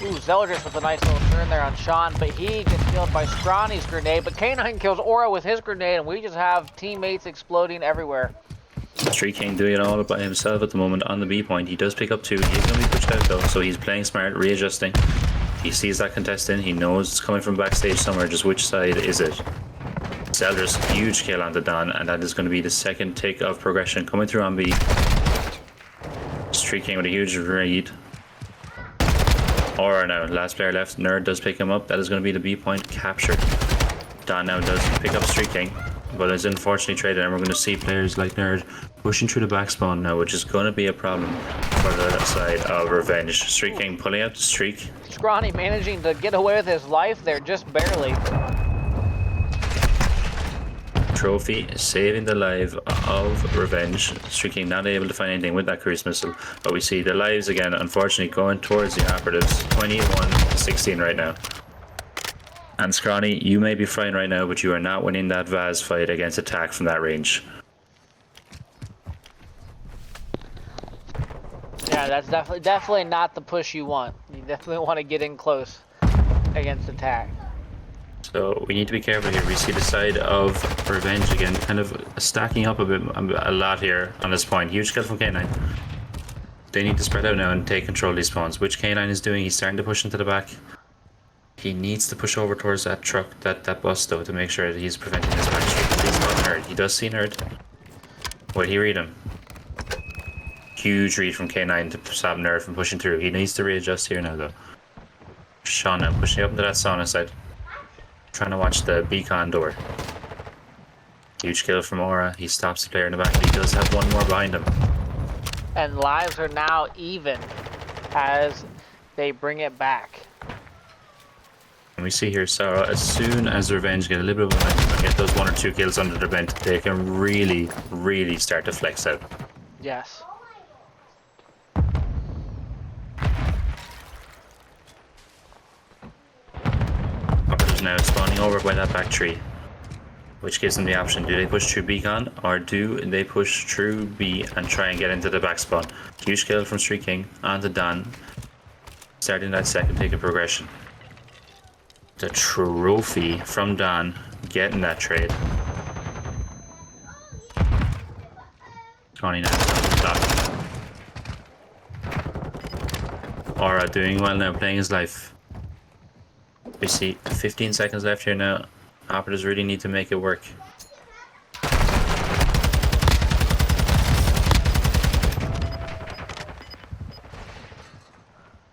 Ooh, Zeldris with a nice little turn there on Sean, but he gets killed by Scrawny's grenade. But K9 kills Aura with his grenade, and we just have teammates exploding everywhere. Street King doing it all by himself at the moment on the B point. He does pick up 2. He's going to be pushed out though, so he's playing smart, readjusting. He sees that contest in. He knows it's coming from backstage somewhere. Just which side is it? Zeldris, huge kill on the Don, and that is going to be the second tick of progression coming through on B. Street King with a huge read. Aura now, last player left. Nerd does pick him up. That is going to be the B point captured. Don now does pick up Street King, but is unfortunately traded, and we're going to see players like Nerd pushing through the back spawn now, which is going to be a problem for the side of Revenge. Street King pulling out the streak. Scrawny managing to get away with his life there, just barely. Trophy saving the life of Revenge. Street King not able to find anything with that cruise missile, but we see the lives again, unfortunately, going towards the Operatives. 21-16 right now. And Scrawny, you may be flying right now, but you are not winning that Vaz fight against attack from that range. Yeah, that's definitely not the push you want. You definitely want to get in close against attack. So we need to be careful here. We see the side of Revenge again, kind of stacking up a lot here on this point. Huge kill from K9. They need to spread out now and take control of these spawns, which K9 is doing. He's starting to push into the back. He needs to push over towards that truck, that bus though, to make sure that he's preventing this back street. Please not Nerd. He does see Nerd. Will he read him? Huge read from K9 to stop Nerd from pushing through. He needs to readjust here now though. Sean now pushing up into that sauna side. Trying to watch the beacon door. Huge kill from Aura. He stops the player in the back. He does have one more behind him. And lives are now even as they bring it back. And we see here Sarah, as soon as Revenge get a little bit of momentum and get those 1 or 2 kills under their belt, they can really, really start to flex out. Yes. Operatives now spawning over by that back tree, which gives them the option. Do they push through Beacon or do they push through B and try and get into the back spawn? Huge kill from Street King onto Dan, starting that second pick of progression. The trophy from Dan getting that trade. Connie now on top. Aura doing well now, playing his life. We see 15 seconds left here now. Operatives really need to make it work.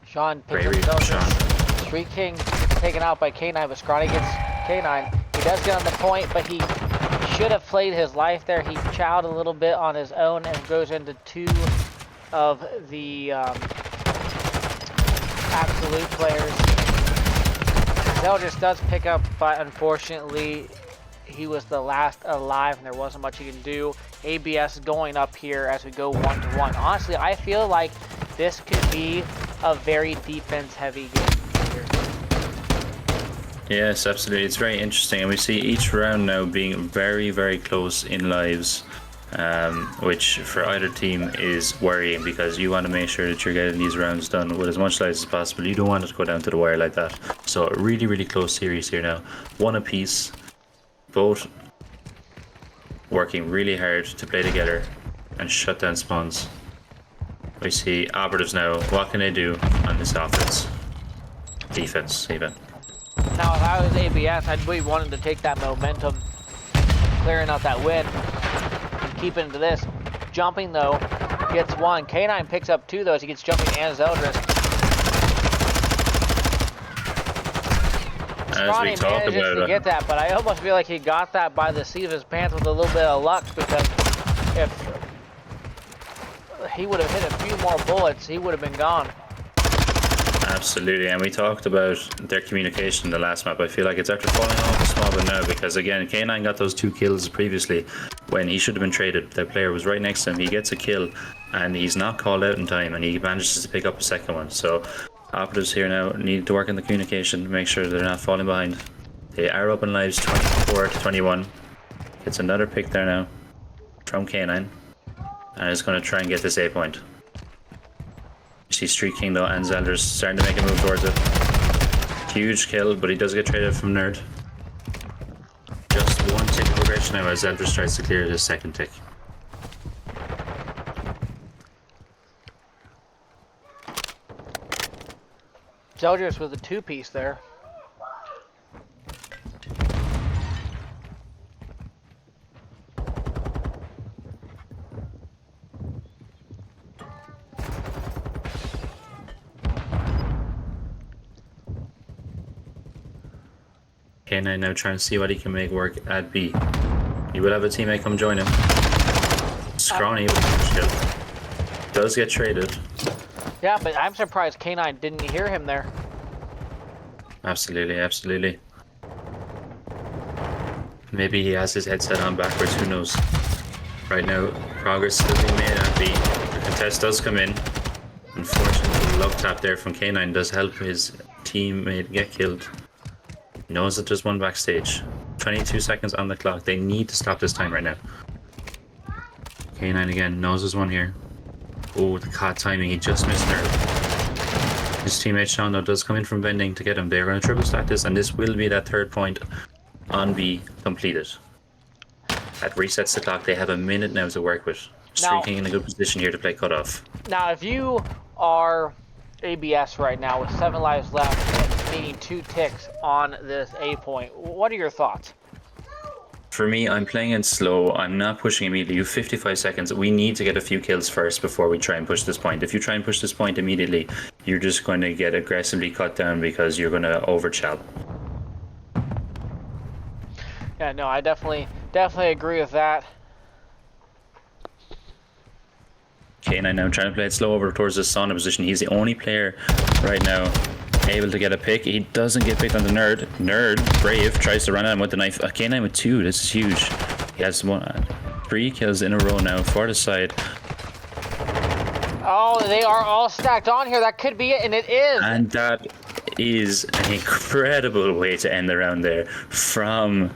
Sean Great picks read up from Sean. Street King taken out by K9, but Scrawny gets K9. He does get on the point, but he should have played his life there. He chowed a little bit on his own and goes into 2 of the Absolut players. Zeldris does pick up, but unfortunately he was the last alive and there wasn't much he can do. ABS going up here as we go 1-1. Honestly, I feel like this could be a very defense heavy game here. Yes, absolutely. It's very interesting, and we see each round now being very, very close in lives, which for either team is worrying because you want to make sure that you're getting these rounds done with as much lives as possible. You don't want it to go down to the wire like that. So a really, really close series here now. 1 apiece, both working really hard to play together and shut down spawns. We see Operatives now. What can they do on this offense? Defense, even. Now, if I was ABS, I'd really wanted to take that momentum, clearing out that win, and keep into this. Jumping, though, gets 1. K9 picks up 2, though, as he gets jumping and Zeldris. As we talk manages about to get that, but I almost feel like he got that by the seat of his pants with a little bit of luck, because if he would have hit a few more bullets, he would have been gone. Absolutely, and we talked about their communication in the last map. I feel like it's after falling off a small bit now because, again, K9 got those 2 kills previously when he should have been traded. The player was right next to him. He gets a kill and he's not called out in time and he manages to pick up a second one. So Operatives here now need to work on the communication, make sure they're not falling behind. They are up in lives 24-21. It's another pick there now from K9 and is going to try and get this A point. You see Street King though and Zeldris starting to make a move towards it. Huge kill, but he does get traded from Nerd. Just 1 tick of progression now as Zeldris tries to clear his second tick. Zeldris with a 2-piece there. K9 now trying to see what he can make work at B. He will have a teammate come join him. Scrawny with a huge kill. Does get traded. Yeah, but I'm surprised K9 didn't hear him there. Absolutely, absolutely. Maybe he has his headset on backwards, who knows. Right now, progress is being made at B. The contest does come in. Unfortunately, the love tap there from K9 does help his teammate get killed. Knows that there's one backstage. 22 seconds on the clock. They need to stop this time right now. K9 again. Knows there's one here. Oh, the caught timing. He just missed there. His teammate Sean though does come in from vending to get him. They're going to triple stack this, and this will be that third point on B completed. That resets the clock. They have a minute now to work with. Streaking in a good position here to play cutoff. Now, if you are ABS right now with 7 lives left, needing 2 ticks on this A point, what are your thoughts? For me, I'm playing it slow. I'm not pushing immediately. You have 55 seconds. We need to get a few kills first before we try and push this point. If you try and push this point immediately, you're just going to get aggressively cut down because you're going to overchop. Yeah, no, I definitely agree with that. K9 now trying to play it slow over towards the sauna position. He's the only player right now able to get a pick. He doesn't get picked on the Nerd. Brave, tries to run at him with the knife. K9 with 2, this is huge. He has 3 kills in a row now for the side. Oh, they are all stacked on here. That could be it, and it is. And that is an incredible way to end the round there from...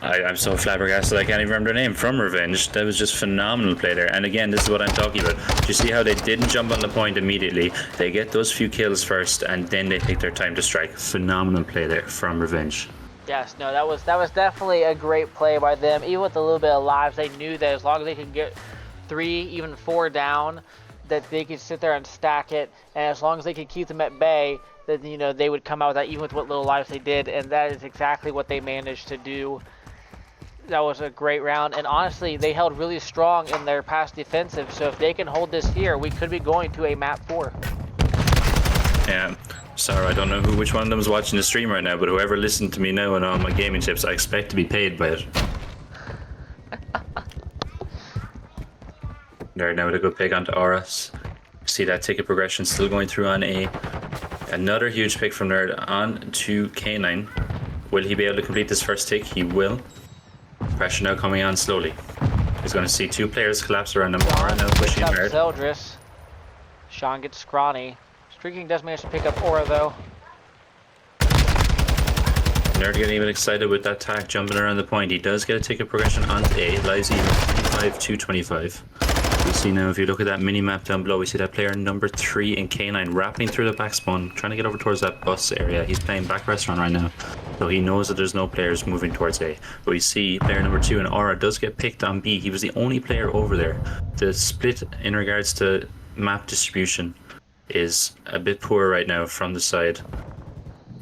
I'm so flabbergasted I can't even remember their name. From Revenge. That was just phenomenal play there. And again, this is what I'm talking about. Do you see how they didn't jump on the point immediately? They get those few kills first, and then they take their time to strike. Phenomenal play there from Revenge. Yes, no, that was definitely a great play by them. Even with a little bit of lives, they knew that as long as they could get 3, even 4 down, that they could sit there and stack it. And as long as they could keep them at bay, that, you know, they would come out with that, even with what little lives they did. And that is exactly what they managed to do. That was a great round, and honestly, they held really strong in their pass defensive, so if they can hold this here, we could be going to a map 4. Yeah, sorry, I don't know which one of them is watching the stream right now, but whoever listened to me now and all my gaming tips, I expect to be paid by it. There now with a good pick onto Auras. See that ticket progression still going through on A. Another huge pick from Nerd on to K9. Will he be able to complete this first tick? He will. Pressure now coming on slowly. He's going to see 2 players collapse around him. Aura now pushing hard. Zeldris. Sean gets scrawny. Streaking does manage to pick up Aura though. Nerd getting a bit excited with that tack jumping around the point. He does get a ticket progression onto A. Lies even 25-25. We see now, if you look at that mini map down below, we see that player number 3 in K9 rappelling through the back spawn, trying to get over towards that bus area. He's playing back restaurant right now, so he knows that there's no players moving towards A. But we see player number 2 in Aura does get picked on B. He was the only player over there. The split in regards to map distribution is a bit poor right now from the side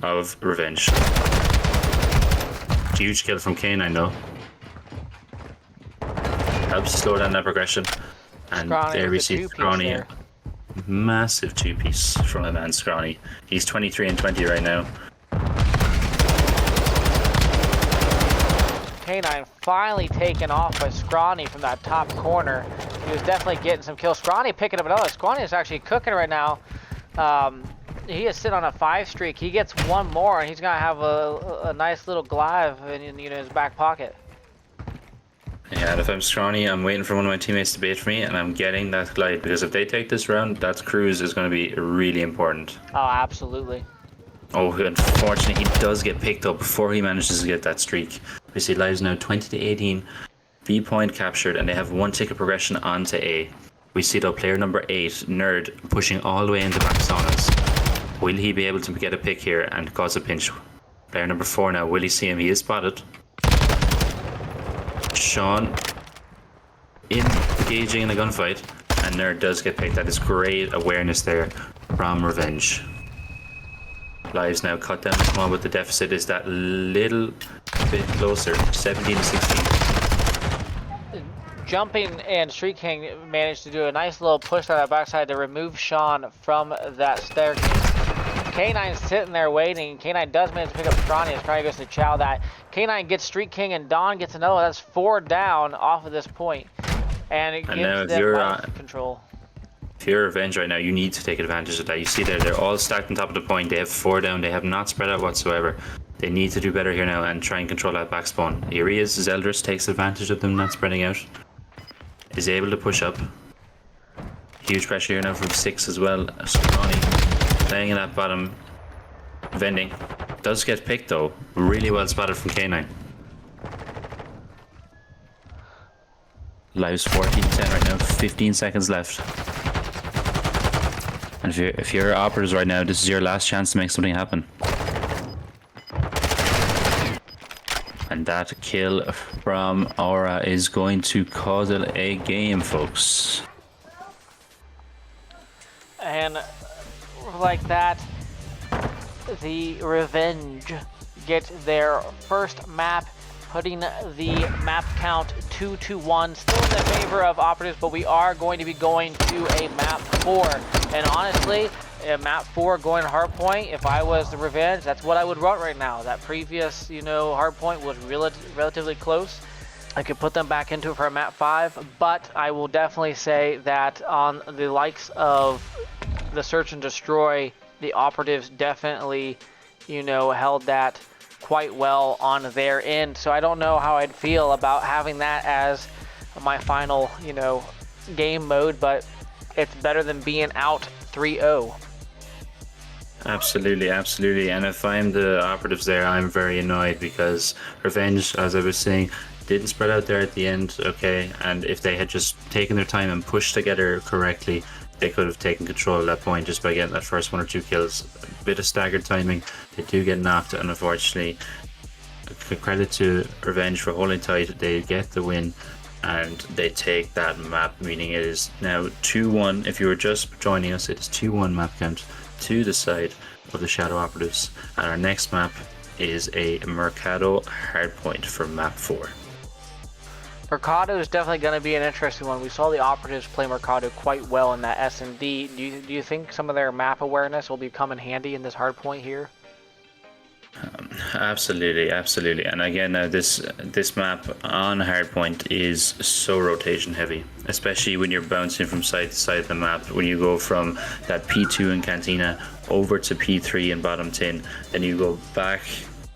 of Revenge. Huge kill from K9 though. Helps slow down that progression. And Scrawny there we see Scrawny. Massive 2-piece from a man Scrawny. He's 23-20 right now. K9 finally taken off by Scrawny from that top corner. He was definitely getting some kills. Scrawny picking up another. Scrawny is actually cooking right now. He is sitting on a 5 streak. He gets 1 more, and he's gonna have a nice little glaive in his back pocket. Yeah, and if I'm Scrawny, I'm waiting for one of my teammates to bait for me, and I'm getting that glide, because if they take this round, that cruise is going to be really important. Oh, absolutely. Oh, unfortunately, he does get picked up before he manages to get that streak. We see lives now 20-18, B point captured, and they have 1 ticket progression onto A. We see though player number 8, Nerd, pushing all the way into back saunas. Will he be able to get a pick here and cause a pinch? Player number 4 now, will he see him? He is spotted. Sean engaging in a gunfight, and Nerd does get picked. That is great awareness there from Revenge. Lives now cut down small, but the deficit is that little bit closer, 17-16. Jumping and Street King managed to do a nice little push on that backside to remove Sean from that staircase. K9's sitting there waiting. K9 does manage to pick up Scrawny as Scrawny goes to chow that. K9 gets Street King and Don gets another one. That's 4 down off of this point. And it gives them life control. If you're Revenge right now, you need to take advantage of that. You see there, they're all stacked on top of the point. They have 4 down. They have not spread out whatsoever. They need to do better here now and try and control that back spawn. Here he is. Zeldris takes advantage of them not spreading out. Is able to push up. Huge pressure here now from 6 as well. Scrawny playing in that bottom. Vending. Does get picked though. Really well spotted from K9. Lives 14-10 right now. 15 seconds left. And if you're Operatives right now, this is your last chance to make something happen. And that kill from Aura is going to cause it a game, folks. And like that, the Revenge get their first map, putting the map count 2-1. Still in the favor of Operatives, but we are going to be going to a map 4. And honestly, map 4 going to Hardpoint, if I was the Revenge, that's what I would run right now. That previous, Hardpoint was relatively close. I could put them back into it for a map 5, but I will definitely say that on the likes of the Search and Destroy, the Operatives definitely, held that quite well on their end. So I don't know how I'd feel about having that as my final, game mode, but it's better than being out 3-0. Absolutely, absolutely. And if I'm the Operatives there, I'm very annoyed because Revenge, as I was saying, didn't spread out there at the end, okay? And if they had just taken their time and pushed together correctly, they could have taken control at that point just by getting that first 1 or 2 kills. A bit of staggered timing. They do get knocked, and unfortunately, credit to Revenge for holding tight. They get the win, and they take that map, meaning it is now 2-1. If you were just joining us, it is 2-1 map count to the side of the Shadow Operatives. And our next map is a Mercado Hardpoint for map 4. Mercado is definitely going to be an interesting one. We saw the Operatives play Mercado quite well in that S&D. Do you think some of their map awareness will become in handy in this Hardpoint here? Absolutely, absolutely. And again, this map on Hardpoint is so rotation heavy, especially when you're bouncing from side to side of the map. When you go from that P2 in Cantina over to P3 in bottom tin, then you go back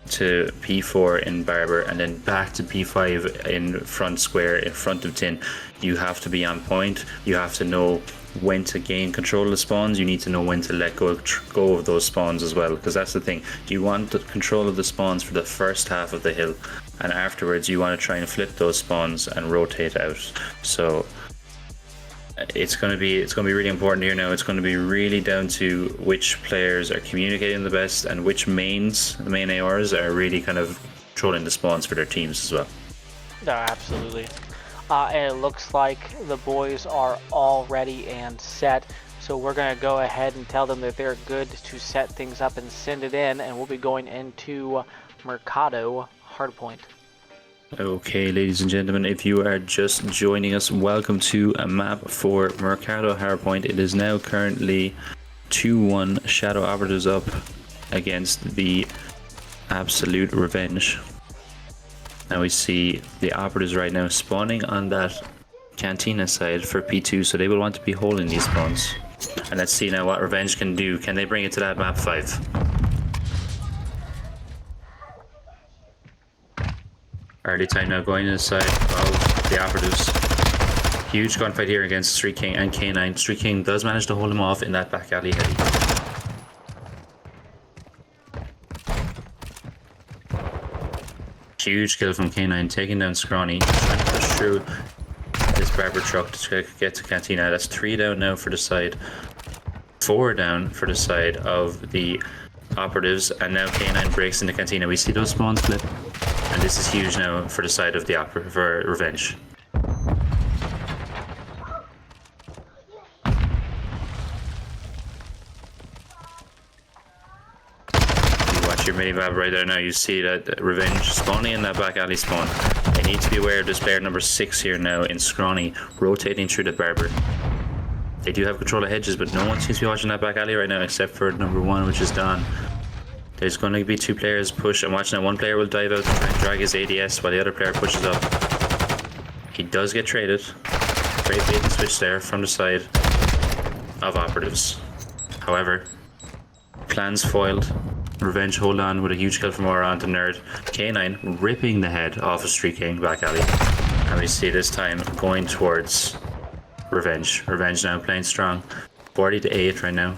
to P4 in Barber, and then back to P5 in front square in front of tin. You have to be on point. You have to know when to gain control of the spawns. You need to know when to let go of those spawns as well, because that's the thing. You want the control of the spawns for the first half of the hill, and afterwards you want to try and flip those spawns and rotate out. So it's going to be really important here now. It's going to be really down to which players are communicating the best and which the main ARs are really kind of controlling the spawns for their teams as well. No, absolutely. And it looks like the boys are all ready and set. So we're going to go ahead and tell them that they're good to set things up and send it in. And we'll be going into Mercado Hardpoint. Okay, ladies and gentlemen, if you are just joining us, welcome to a map for Mercado Hardpoint. It is now currently 2-1 Shadow Operatives up against the Absolut Revenge. Now we see the Operatives right now spawning on that Cantina side for P2, so they will want to be holding these spawns. And let's see now what Revenge can do. Can they bring it to that map 5? Early time now going inside of the Operatives. Huge gunfight here against Street King and K9. Street King does manage to hold him off in that back alley heady. Huge kill from K9, taking down Scrawny, trying to push through this Barber truck to get to Cantina. That's 3 down now for the side, 4 down for the side of the Operatives, and now K9 breaks into Cantina. We see those spawns flip, and this is huge now for the side of the for Revenge. Your minimap right there now, you see that Revenge spawning in that back alley spawn. They need to be aware of this player number 6 here now in Scrawny, rotating through the Barber. They do have control of hedges, but no one seems to be watching that back alley right now except for number 1, which is Don. There's going to be 2 players push. I'm watching that one player will dive out to try and drag his ADS while the other player pushes up. He does get traded. Great bait and switch there from the side of Operatives. However, plans foiled. Revenge hold on with a huge kill from Aura onto Nerd. K9 ripping the head off of Street King back alley. And we see this time going towards Revenge. Revenge now playing strong. 40-8 right now.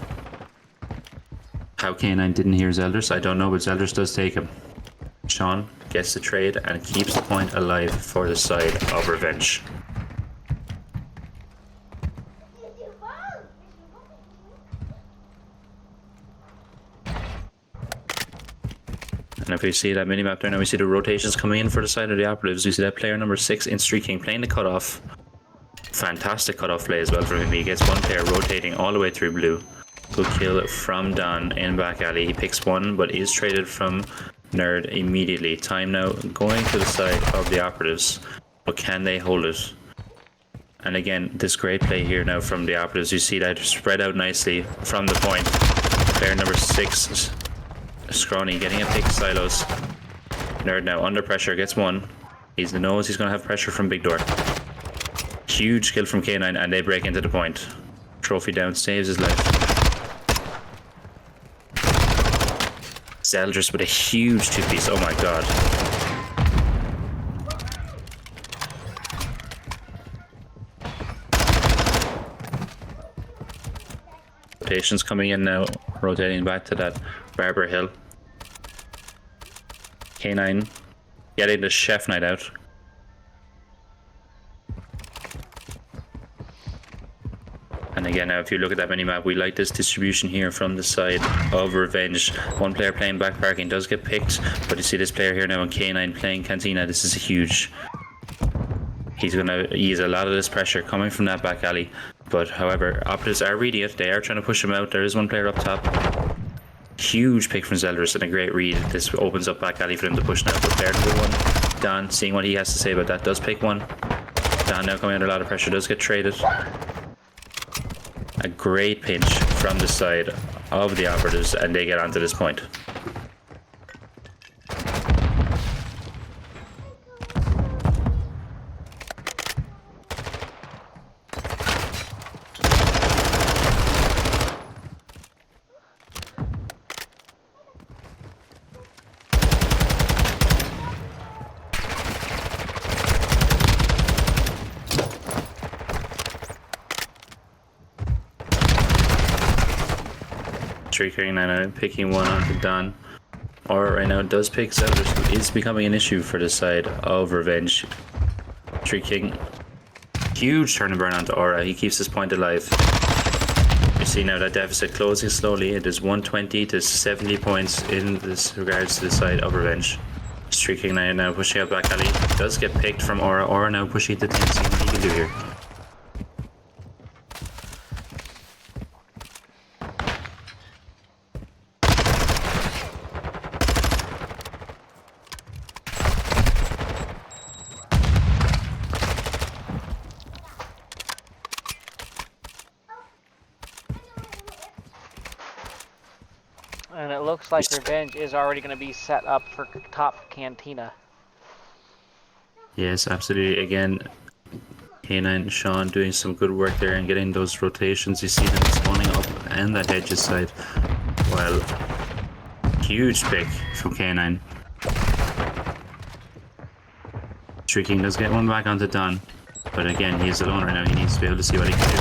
How K9 didn't hear Zeldris, I don't know, but Zeldris does take him. Sean gets the trade and keeps the point alive for the side of Revenge. And if we see that minimap there now, we see the rotations coming in for the side of the Operatives. We see that player number 6 in Street King playing the cutoff. Fantastic cutoff play as well from him. He gets one player rotating all the way through blue. Good kill from Don in back alley. He picks one, but is traded from Nerd immediately. Time now going to the side of the Operatives. But can they hold it? And again, this great play here now from the Operatives. You see that spread out nicely from the point. Player number 6, Scrawny, getting a pick silos. Nerd now under pressure, gets one. He knows he's going to have pressure from Big Door. Huge kill from K9, and they break into the point. Trophy down, saves his life. Zeldris with a huge 2-piece, oh my god. Rotations coming in now, rotating back to that Barber Hill. K9 getting the chef night out. And again, now if you look at that minimap, we like this distribution here from the side of Revenge. One player playing back parking does get picked, but you see this player here now on K9 playing Cantina. This is huge. He's going to ease a lot of this pressure coming from that back alley. But however, Operatives are reading it. They are trying to push him out. There is one player up top. Huge pick from Zeldris and a great read. This opens up back alley for him to push now. But player number 1, Don, seeing what he has to say about that, does pick one. Don now coming under a lot of pressure, does get traded. A great pinch from the side of the Operatives, and they get onto this point. Streaking and picking one onto Don. Or right now does pick Zeldris, who is becoming an issue for the side of Revenge. Streaking. Huge turn and burn onto Aura. He keeps his point alive. You see now that deficit closing slowly. It is 120 to 70 points in this regards to the side of Revenge. Streaking now pushing out back alley. Does get picked from Aura. Aura now pushing to 10, seeing what he can do here. And it looks like Revenge is already going to be set up for top Cantina. Yes, absolutely. Again, K9 and Sean doing some good work there and getting those rotations. You see them spawning up and that hedges side. Well, huge pick from K9. Streaking does get one back onto Don. But again, he's alone right now. He needs to be able to see what he can do.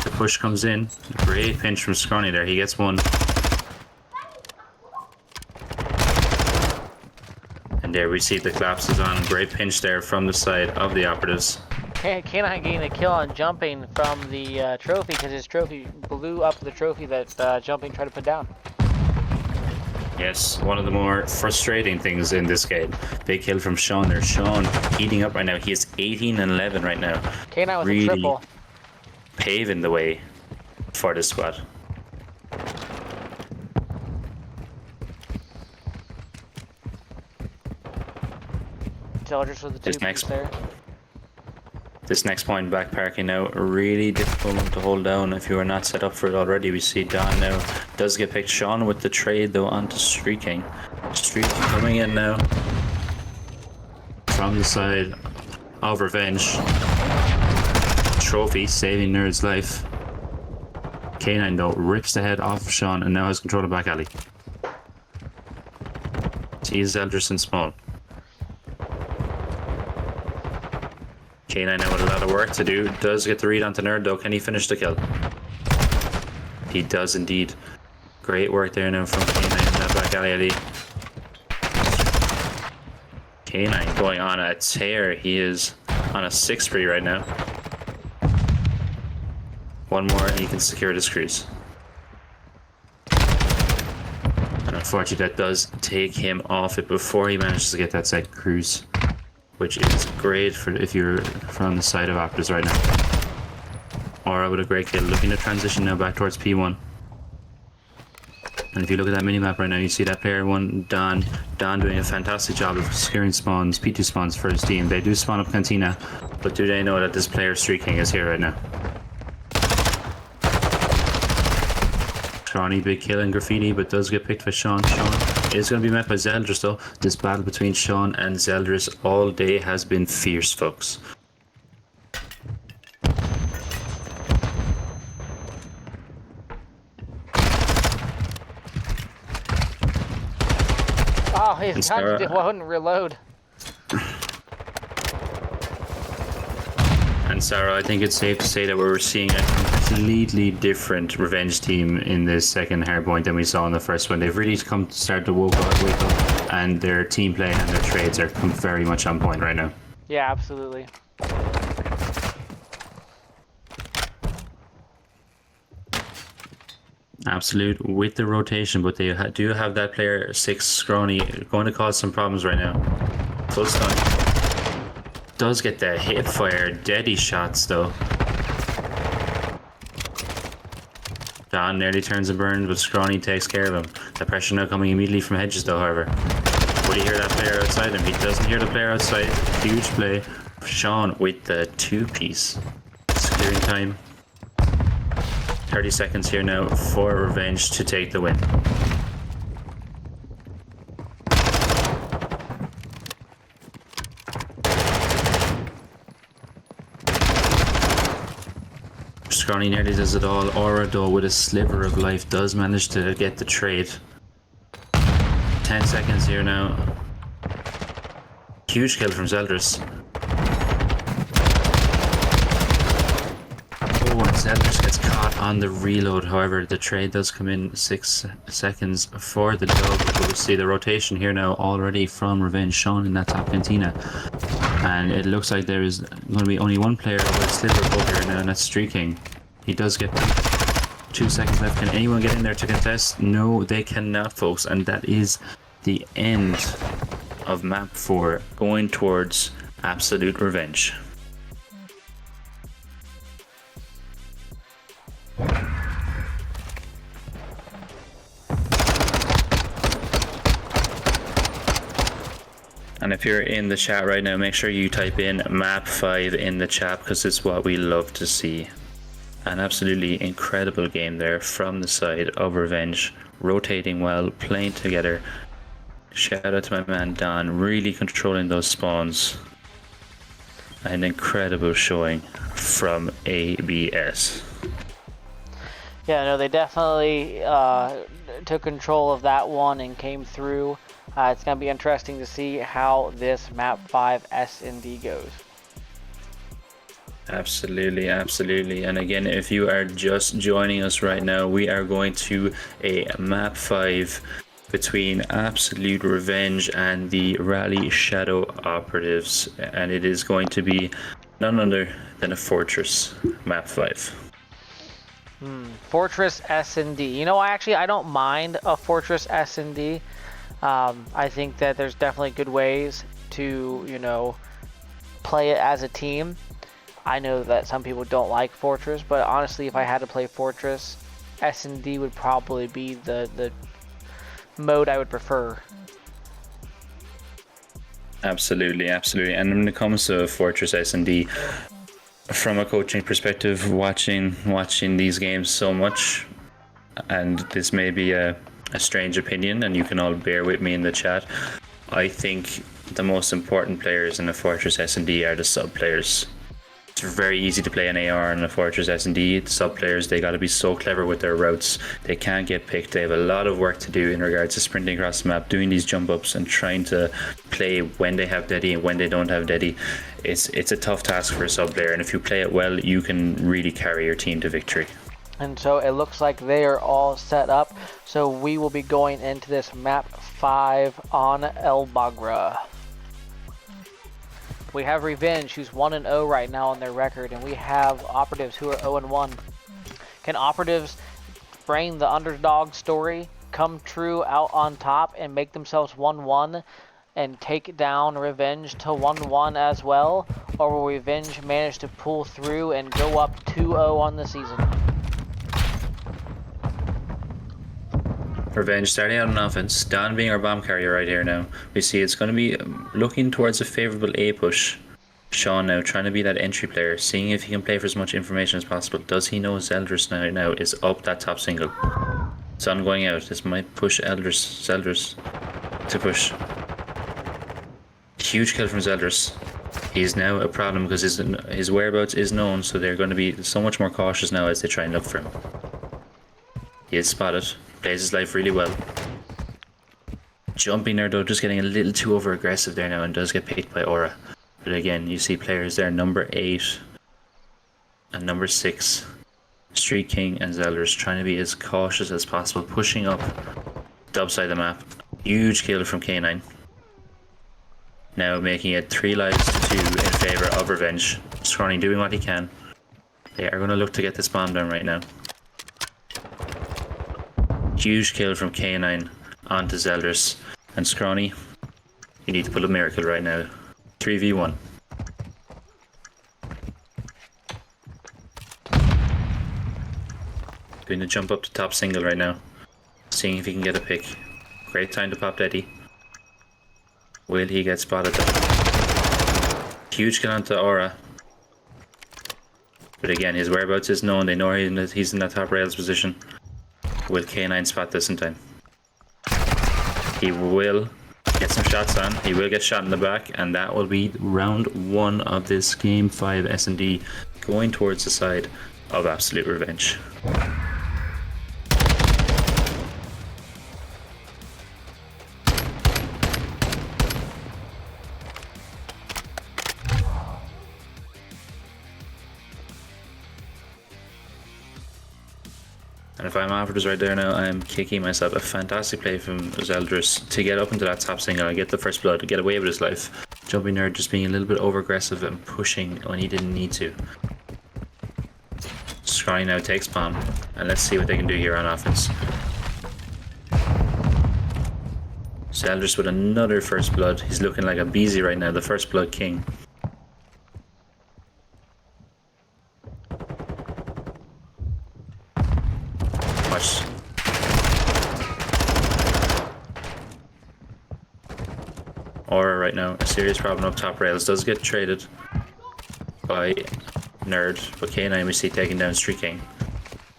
The push comes in. Great pinch from Scrawny there. He gets one. There we see the collapses on. Great pinch there from the side of the Operatives. K9 getting a kill on jumping from the trophy because his trophy blew up the trophy that jumping tried to put down. Yes, one of the more frustrating things in this game. Big kill from Sean there. Sean heating up right now. He is 18 and 11 right now. K9 with really a triple. Paving the way for this squad. Zeldris with the 2-piece there. This next point back parking now, really difficult to hold down if you are not set up for it already. We see Don now does get picked. Sean with the trade though onto Streaking. Streaking coming in now from the side of Revenge. Trophy saving Nerd's life. K9 though rips the head off of Sean and now has control of back alley. Sees Zeldris in small. K9 now with a lot of work to do. Does get the read onto Nerd though. Can he finish the kill? He does indeed. Great work there now from K9 in that back alley. Ali. K9 going on a tear. He is on a 6 spree right now. One more and he can secure this cruise. And unfortunately that does take him off it before he manages to get that second cruise, which is great for if you're from the side of Operatives right now. Aura with a great kill, looking to transition now back towards P1. And if you look at that minimap right now, you see that player one, Don doing a fantastic job of securing spawns, P2 spawns for his team. They do spawn up Cantina, but do they know that this player Street King is here right now? Scrawny, big kill and Graffiti, but does get picked by Sean. Sean is going to be met by Zeldris though. This battle between Sean and Zeldris all day has been fierce, folks. Oh, his gun wouldn't reload. And Sarah, I think it's safe to say that we're seeing a completely different revenge team in this second Hardpoint than we saw in the first one. They've really started to wake up, and their team play and their trades are very much on point right now. Yeah, absolutely. Absolute with the rotation, but they do have that player 6 Scrawny going to cause some problems right now. Full stun. Does get the hip fire, deadly shots though. Don nearly turns and burns, but Scrawny takes care of him. The pressure now coming immediately from Hedges though, however. Will he hear that player outside him? He doesn't hear the player outside. Huge play. Sean with the 2-piece. Securing time. 30 seconds here now for Revenge to take the win. Scrawny nearly does it all. Aura though with a sliver of life does manage to get the trade. 10 seconds here now. Huge kill from Zeldris. Oh, and Zeldris gets caught on the reload. However, the trade does come in 6 seconds for the dub. We'll see the rotation here now already from Revenge Sean in that top cantina. And it looks like there is going to be only one player with a sliver of hope here now, and that's Street King. He does get 2 seconds left. Can anyone get in there to contest? No, they cannot, folks. And that is the end of map 4, going towards Absolute Revenge. And if you're in the chat right now, make sure you type in map 5 in the chat, because it's what we love to see. An absolutely incredible game there from the side of Revenge, rotating well, playing together. Shout out to my man Don, really controlling those spawns. An incredible showing from ABS. Yeah, no, they definitely took control of that one and came through. It's going to be interesting to see how this map 5 S&D goes. Absolutely, absolutely. And again, if you are just joining us right now, we are going to a map 5 between Absolute Revenge and the Rally Shadow Operatives, and it is going to be none other than a Fortress map 5. Fortress S&D. You know, I don't mind a Fortress S&D. I think that there's definitely good ways to, you know, play it as a team. I know that some people don't like Fortress, but honestly, if I had to play Fortress, S&D would probably be the mode I would prefer. Absolutely, absolutely. And when it comes to Fortress S&D, from a coaching perspective, watching these games so much, and this may be a strange opinion, and you can all bear with me in the chat, I think the most important players in a Fortress S&D are the sub players. It's very easy to play an AR in a Fortress S&D. The sub players, they got to be so clever with their routes. They can't get picked. They have a lot of work to do in regards to sprinting across the map, doing these jump ups and trying to play when they have Deddy and when they don't have Deddy. It's a tough task for a sub player, and if you play it well, you can really carry your team to victory. And so it looks like they are all set up. So we will be going into this map 5 on El Bagra. We have Revenge, who's 1-0 right now on their record, and we have Operatives, who are 0-1. Can Operatives bring the underdog story come true out on top and make themselves 1-1 and take down Revenge to 1-1 as well? Or will Revenge manage to pull through and go up 2-0 on the season? Revenge starting out on offense. Don being our bomb carrier right here now. We see it's going to be looking towards a favourable A push. Sean now trying to be that entry player, seeing if he can play for as much information as possible. Does he know Zeldris now is up that top single? Sun going out. This might push Zeldris to push. Huge kill from Zeldris. He's now a problem because his whereabouts is known, so they're going to be so much more cautious now as they try and look for him. He is spotted. Plays his life really well. Jumping there though, just getting a little too over aggressive there now, and does get picked by Aura. But again, you see players there, number 8 and number 6, Street King and Zeldris, trying to be as cautious as possible, pushing up the upside of the map. Huge kill from K9. Now making it 3 lives to 2 in favour of Revenge. Scrawny doing what he can. They are going to look to get this bomb down right now. Huge kill from K9 onto Zeldris. And Scrawny, you need to pull a miracle right now. 3v1. Going to jump up to top single right now. Seeing if he can get a pick. Great time to pop Eddie. Will he get spotted? Huge kill onto Aura. But again, his whereabouts is known. They know he's in that top rails position. Will K9 spot this in time? He will get some shots on. He will get shot in the back, and that will be round 1 of this game 5 S&D, going towards the side of Absolute Revenge. And if I'm Operatives right there now, I'm kicking myself. A fantastic play from Zeldris to get up into that top single and get the first blood, to get away with his life. Jumping there, just being a little bit over aggressive and pushing when he didn't need to. Scrawny now takes bomb, and let's see what they can do here on offense. Zeldris with another first blood. He's looking like a beezy right now, the first blood king. Watch. Aura right now, a serious problem up top rails. Does get traded by Nerd, but K9 we see taking down Street King.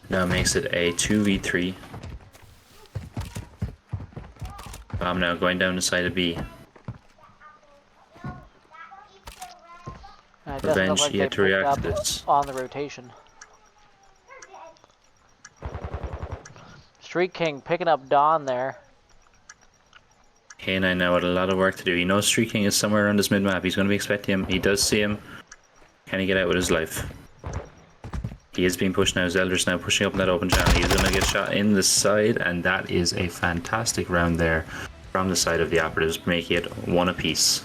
Now makes it a 2v3. Bomb now going down the side of B. Revenge like yet to react to this. On the rotation. Street King picking up Dawn there. K9 now with a lot of work to do. He knows Street King is somewhere around this mid map. He's going to be expecting him. He does see him. Can he get out with his life? He is being pushed now. Zeldris now pushing up in that open channel. He's going to get shot in the side, and that is a fantastic round there from the side of the Operatives, making it 1 apiece.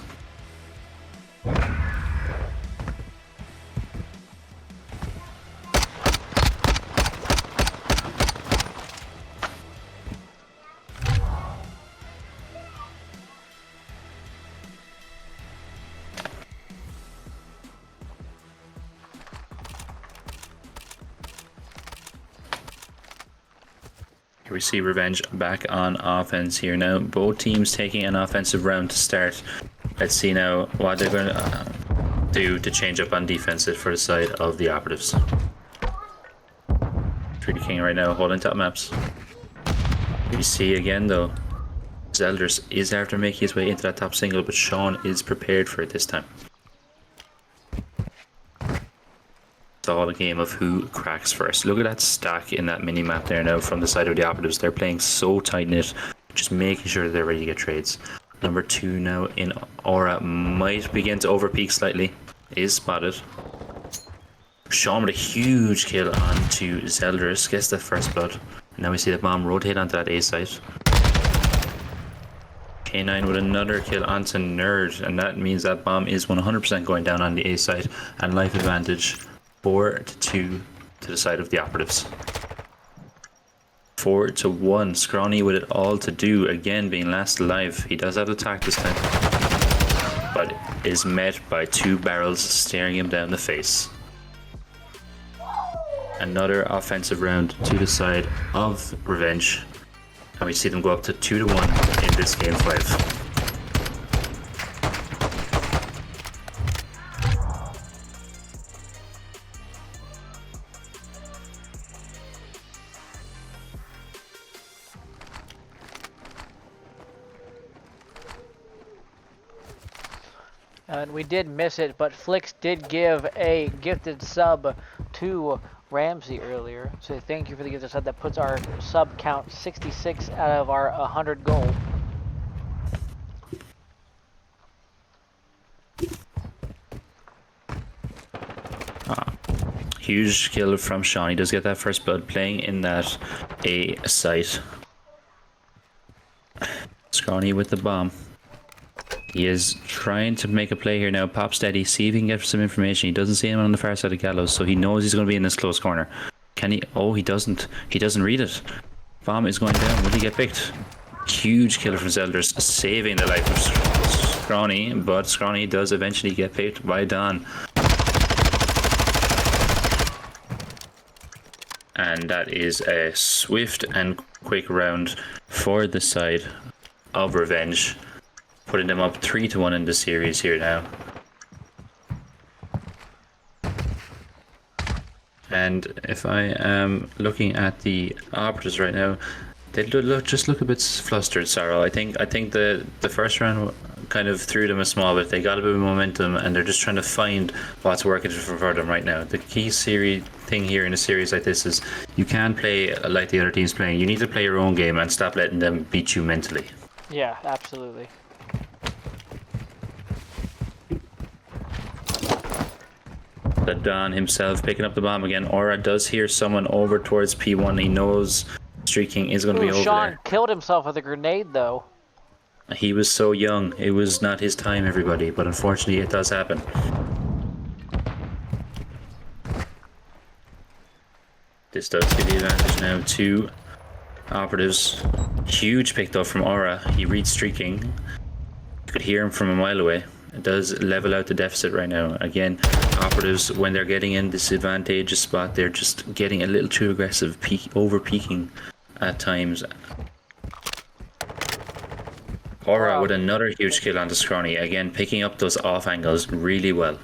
We see Revenge back on offense here now. Both teams taking an offensive round to start. Let's see now what they're going to do to change up on defense for the side of the Operatives. Street King right now holding top maps. We see again though, Zeldris is after making his way into that top single, but Sean is prepared for it this time. It's all a game of who cracks first. Look at that stack in that mini map there now from the side of the Operatives. They're playing so tight knit, just making sure they're ready to get trades. Number 2 now in Aura might begin to overpeak slightly. Is spotted. Sean with a huge kill onto Zeldris, gets the first blood. And now we see the bomb rotate onto that A site. K9 with another kill onto Nerd, and that means that bomb is 100% going down on the A site, and life advantage 4-2 to the side of the Operatives. 4-1. Scrawny with it all to do, again being last alive. He does have the attack this time, but is met by 2 barrels staring him down the face. Another offensive round to the side of Revenge, and we see them go up to 2-1 in this game 5. And we did miss it, but Flix did give a gifted sub to Ramsey earlier. So thank you for the gifted sub. That puts our sub count 66 out of our 100 goal. Huge kill from Sean. He does get that first blood playing in that A site. Scrawny with the bomb. He is trying to make a play here now. Pop steady, see if he can get some information. He doesn't see him on the far side of Gallows, so he knows he's going to be in this close corner. Can he? Oh, he doesn't. He doesn't read it. Bomb is going down. Will he get picked? Huge killer from Zeldris, saving the life of Scrawny, but Scrawny does eventually get picked by Don. And that is a swift and quick round for the side of Revenge, putting them up 3-1 in the series here now. And if I am looking at the Operatives right now, they just look a bit flustered, Sarah. I think the first round kind of threw them a small bit. They got a bit of momentum, and they're just trying to find what's working for them right now. The key series thing here in a series like this is you can't play like the other team's playing. You need to play your own game and stop letting them beat you mentally. Yeah, absolutely. The Don himself picking up the bomb again. Aura does hear someone over towards P1. He knows streaking is going to be over Sean there. killed himself with a grenade, though. He was so young. It was not his time, everybody, but unfortunately it does happen. This does give the advantage now to Operatives. Huge pick though from Aura. He reads streaking. You could hear him from a mile away. It does level out the deficit right now. Again, Operatives, when they're getting in this advantageous spot, they're just getting a little too aggressive, over peaking at times. Aura with another huge kill onto Scrawny, again picking up those off angles really well.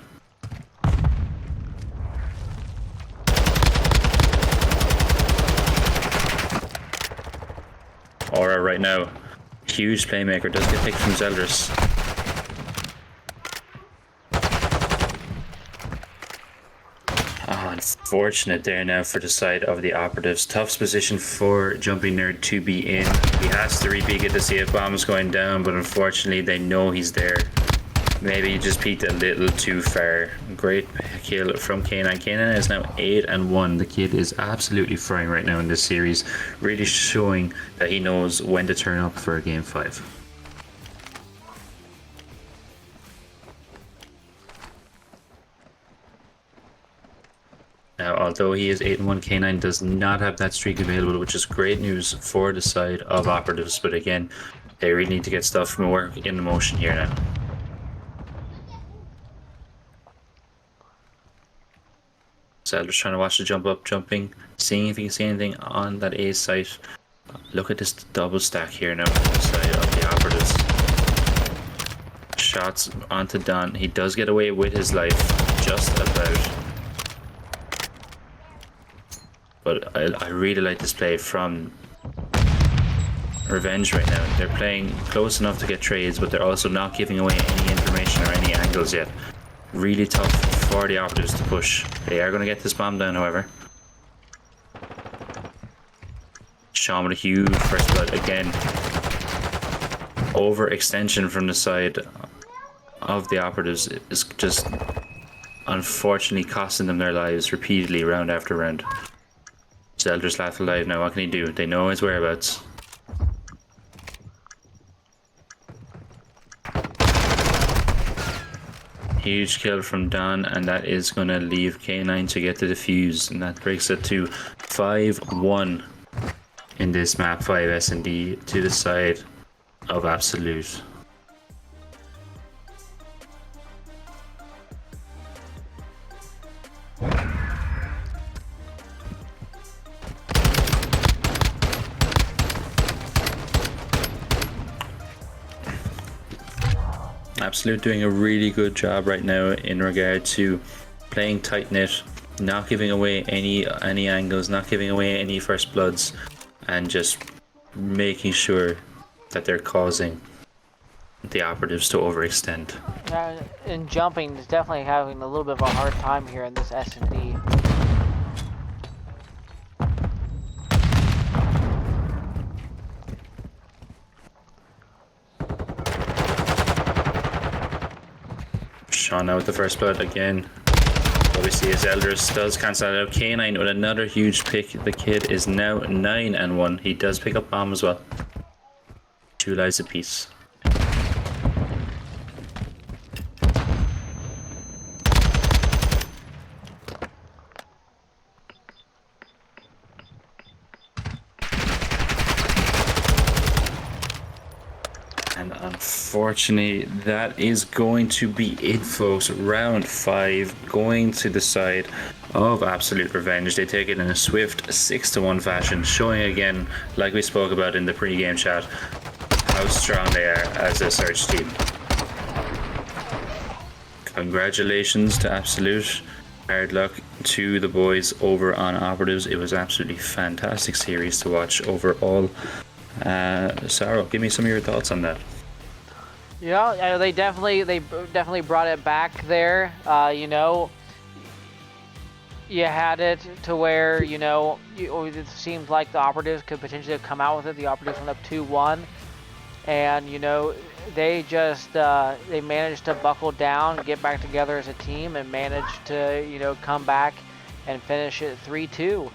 Aura right now, huge playmaker, does get picked from Zeldris. Oh, unfortunate there now for the side of the Operatives. Tough position for Jumping Nerd to be in. He has to re-peek it to see if bomb's going down, but unfortunately they know he's there. Maybe he just peeked a little too far. Great kill from K9. K9 is now 8-1. The kid is absolutely frying right now in this series, really showing that he knows when to turn up for a game 5. Now, although he is 8-1, K9 does not have that streak available, which is great news for the side of Operatives. But again, they really need to get stuff more in motion here now. Sadler's trying to watch the jump up, jumping, seeing if he can see anything on that A site. Look at this double stack here now on the side of the Operatives. Shots onto Don. He does get away with his life, just about. But I really like this play from Revenge right now. They're playing close enough to get trades, but they're also not giving away any information or any angles yet. Really tough for the Operatives to push. They are going to get this bomb down, however. Sean with a huge first blood again. Overextension from the side of the Operatives is just unfortunately costing them their lives repeatedly, round after round. Zelda's left alive now. What can he do? They know his whereabouts. Huge kill from Don, and that is going to leave K9 to get the defuse, and that breaks it to 5-1 in this map 5 S&D to the side of Absolut. Absolut doing a really good job right now in regard to playing tight knit, not giving away any angles, not giving away any first bloods, and just making sure that they're causing the operatives to overextend. Yeah, and jumping is definitely having a little bit of a hard time here in this S&D. Sean out with the first blood again. Obviously, as Elders does cancel it out. K9 with another huge pick. The kid is now 9-1. He does pick up bomb as well. 2 lives apiece. And unfortunately, that is going to be it, folks. Round 5 going to the side of Absolut Revenge. They take it in a swift 6-1 fashion, showing again, like we spoke about in the pre-game chat, how strong they are as a search team. Congratulations to Absolut. Hard luck to the boys over on Operatives. It was absolutely fantastic series to watch overall. Sarah, give me some of your thoughts on that. Yeah, they definitely brought it back there. You know, you had it to where, you know, it seemed like the Operatives could potentially have come out with it. The Operatives went up 2-1, and you know, they just they managed to buckle down, get back together as a team, and managed to, you know, come back and finish it 3-2.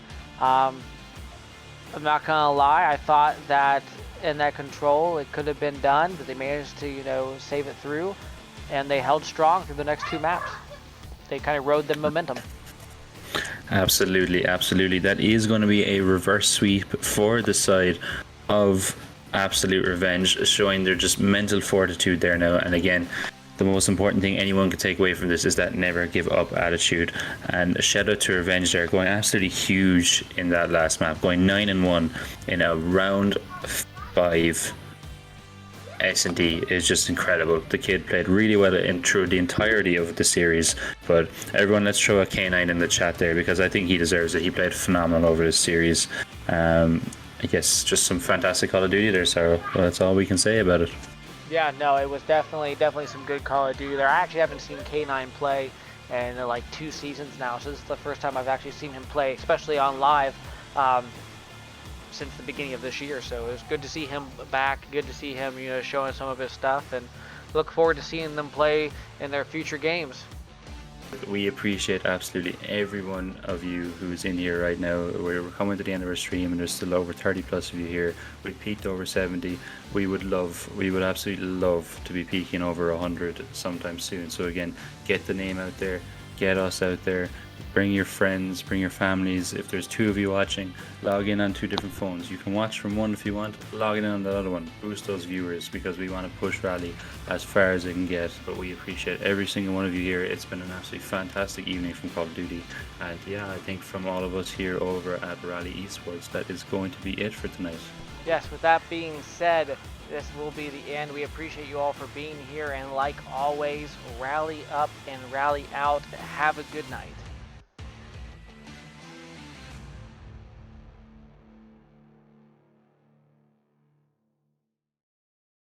I'm not gonna lie, I thought that in that control it could have been done, but they managed to, you know, save it through, and they held strong through the next 2 maps. They kind of rode the momentum. Absolutely, absolutely. That is going to be a reverse sweep for the side of Absolut Revenge, showing their just mental fortitude there now. And again, the most important thing anyone can take away from this is that never give up attitude. And a shout out to Revenge there, going absolutely huge in that last map, going 9-1 in a round 5 S&D is just incredible. The kid played really well through the entirety of the series. But everyone, let's throw a K9 in the chat there, because I think he deserves it. He played phenomenal over this series. I guess just some fantastic Call of Duty there, Sarah. Well, that's all we can say about it. Yeah, no, it was definitely some good Call of Duty there. I actually haven't seen K9 play in like 2 seasons now, so this is the first time I've actually seen him play, especially on live, since the beginning of this year. So it was good to see him back, good to see him, you know, showing some of his stuff, and look forward to seeing them play in their future games. We appreciate absolutely every one of you who's in here right now. We're coming to the end of our stream, and there's still over 30 plus of you here. We peaked over 70. We would absolutely love to be peaking over 100 sometime soon. So again, get the name out there, get us out there, bring your friends, bring your families. If there's 2 of you watching, log in on 2 different phones. You can watch from one if you want, log in on the other one. Boost those viewers, because we want to push Rally as far as it can get. But we appreciate every single one of you here. It's been an absolutely fantastic evening from Call of Duty. And yeah, I think from all of us here over at RallyEsports, that is going to be it for tonight. Yes, with that being said, this will be the end. We appreciate you all for being here, and like always, rally up and rally out. Have a good night.